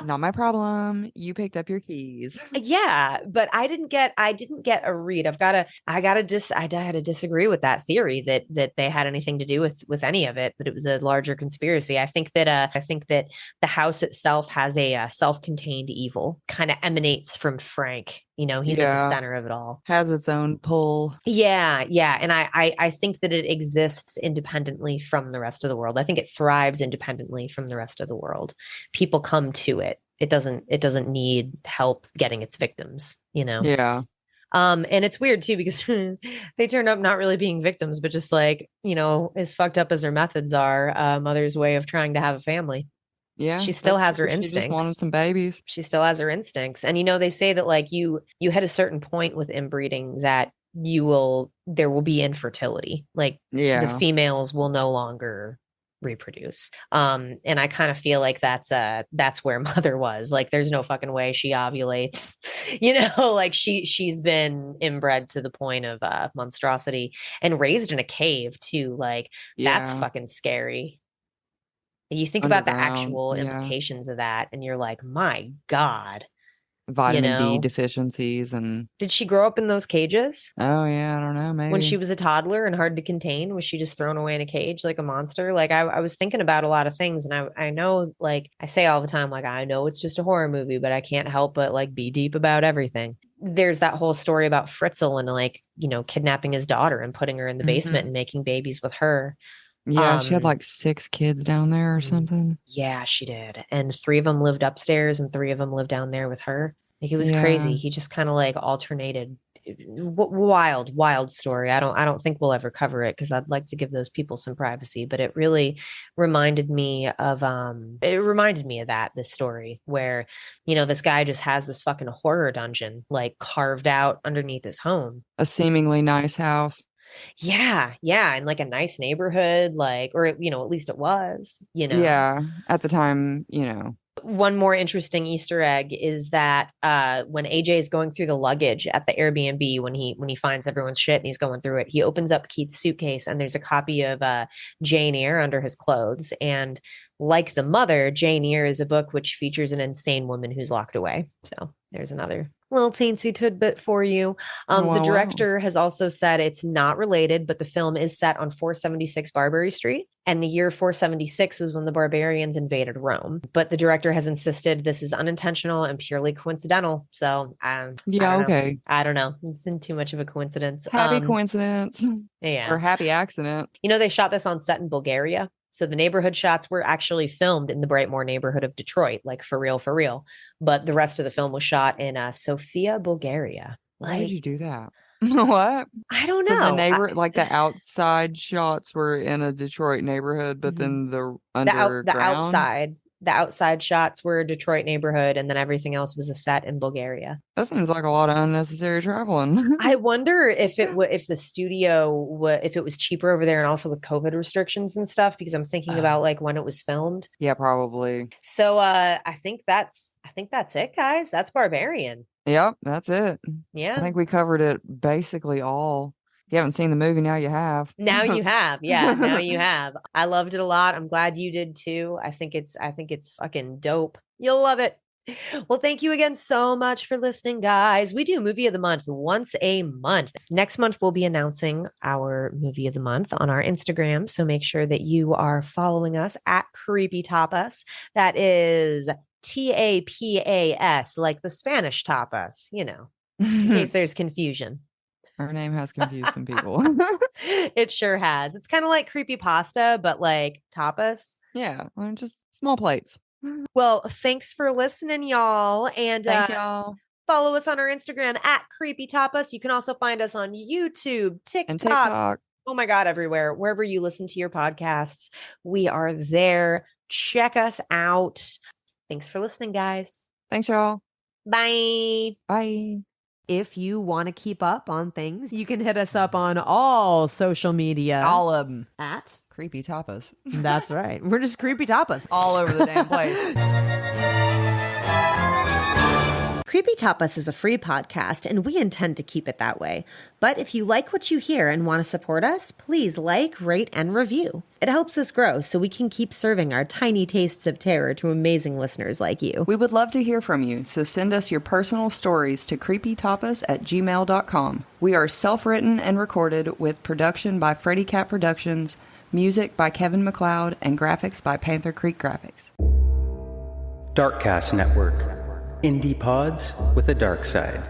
Not my problem. You picked up your keys. Yeah, but I didn't get a read. I had to disagree with that theory that they had anything to do with any of it, that it was a larger conspiracy. I think that the house itself has a self-contained evil, kind of emanates from Frank. He's at the center of it all. Has its own pull. Yeah. And I think that it exists independently from the rest of the world. I think it thrives independently from the rest of the world. People come to it. It doesn't need help getting its victims, Yeah. And it's weird too, because they turned up not really being victims, but just like, as fucked up as their methods are, mother's way of trying to have a family. Yeah, She still has her She just wanted instincts. some babies. She still has her instincts. And they say that like you hit a certain point with inbreeding that there will be infertility. Like the females will no longer reproduce. And I kind of feel like that's where Mother was. Like there's no fucking way she ovulates. Like she's been inbred to the point of monstrosity and raised in a cave too. Like that's fucking scary. You think about the actual implications of that, and you're like, my God. Vitamin D deficiencies and... Did she grow up in those cages? Oh, yeah, I don't know, maybe. When she was a toddler and hard to contain, was she just thrown away in a cage like a monster? Like, I was thinking about a lot of things, and I know, like, I say all the time, like, I know it's just a horror movie, but I can't help but, like, be deep about everything. There's that whole story about Fritzl and, like, kidnapping his daughter and putting her in the basement and making babies with her. Yeah, she had like 6 kids down there or something. Yeah, she did. And 3 of them lived upstairs and 3 of them lived down there with her. Like it was crazy. He just kind of like alternated. Wild story. I don't think we'll ever cover it because I'd like to give those people some privacy, but it really reminded me of this story where, this guy just has this fucking horror dungeon like carved out underneath his home. A seemingly nice house. Yeah. And like a nice neighborhood, like, or, at least it was, Yeah. At the time, One more interesting Easter egg is that when AJ is going through the luggage at the Airbnb, when he finds everyone's shit and he's going through it, he opens up Keith's suitcase and there's a copy of Jane Eyre under his clothes. And like The Mother, Jane Eyre is a book which features an insane woman who's locked away. So there's another little teensy tidbit for you. The director has also said it's not related, but the film is set on 476 Barbary Street. And the year 476 was when the barbarians invaded Rome. But the director has insisted this is unintentional and purely coincidental. So, I don't know. It's in too much of a coincidence. Happy coincidence. Yeah. Or happy accident. They shot this on set in Bulgaria. So the neighborhood shots were actually filmed in the Brightmoor neighborhood of Detroit, like for real. But the rest of the film was shot in Sofia, Bulgaria. Why did you do that? What? I don't know. So the outside shots were in a Detroit neighborhood, but then the underground? The outside shots were a Detroit neighborhood, and then everything else was a set in Bulgaria. That seems like a lot of unnecessary traveling. I wonder if the studio if it was cheaper over there, and also with COVID restrictions and stuff. Because I'm thinking about like when it was filmed. Yeah, probably. So I think that's it, guys. That's Barbarian. Yep, that's it. Yeah, I think we covered it basically all. If you haven't seen the movie, now you have. Now you have. Yeah, now you have. I loved it a lot. I'm glad you did too. I think it's fucking dope. You'll love it. Well, thank you again so much for listening, guys. We do Movie of the Month once a month. Next month, we'll be announcing our Movie of the Month on our Instagram. So make sure that you are following us at Creepy Tapas. That is TAPAS, like the Spanish tapas, in case there's confusion. Her name has confused some people. It sure has. It's kind of like creepy pasta, but like tapas. Yeah, just small plates. Well, thanks for listening, y'all. And thanks, y'all. Follow us on our Instagram at Creepy Tapas. You can also find us on YouTube, TikTok. Oh my God, everywhere. Wherever you listen to your podcasts, we are there. Check us out. Thanks for listening, guys. Thanks, y'all. Bye. Bye. If you want to keep up on things, you can hit us up on all social media. All of them. At Creepy Tapas. That's right. We're just Creepy Tapas. All over the damn place. Creepy Tapas is a free podcast, and we intend to keep it that way. But if you like what you hear and want to support us, please like, rate, and review. It helps us grow so we can keep serving our tiny tastes of terror to amazing listeners like you. We would love to hear from you, so send us your personal stories to creepytapas@gmail.com. We are self-written and recorded with production by Freddy Cat Productions, music by Kevin MacLeod, and graphics by Panther Creek Graphics. Darkcast Network. Indie pods with a dark side.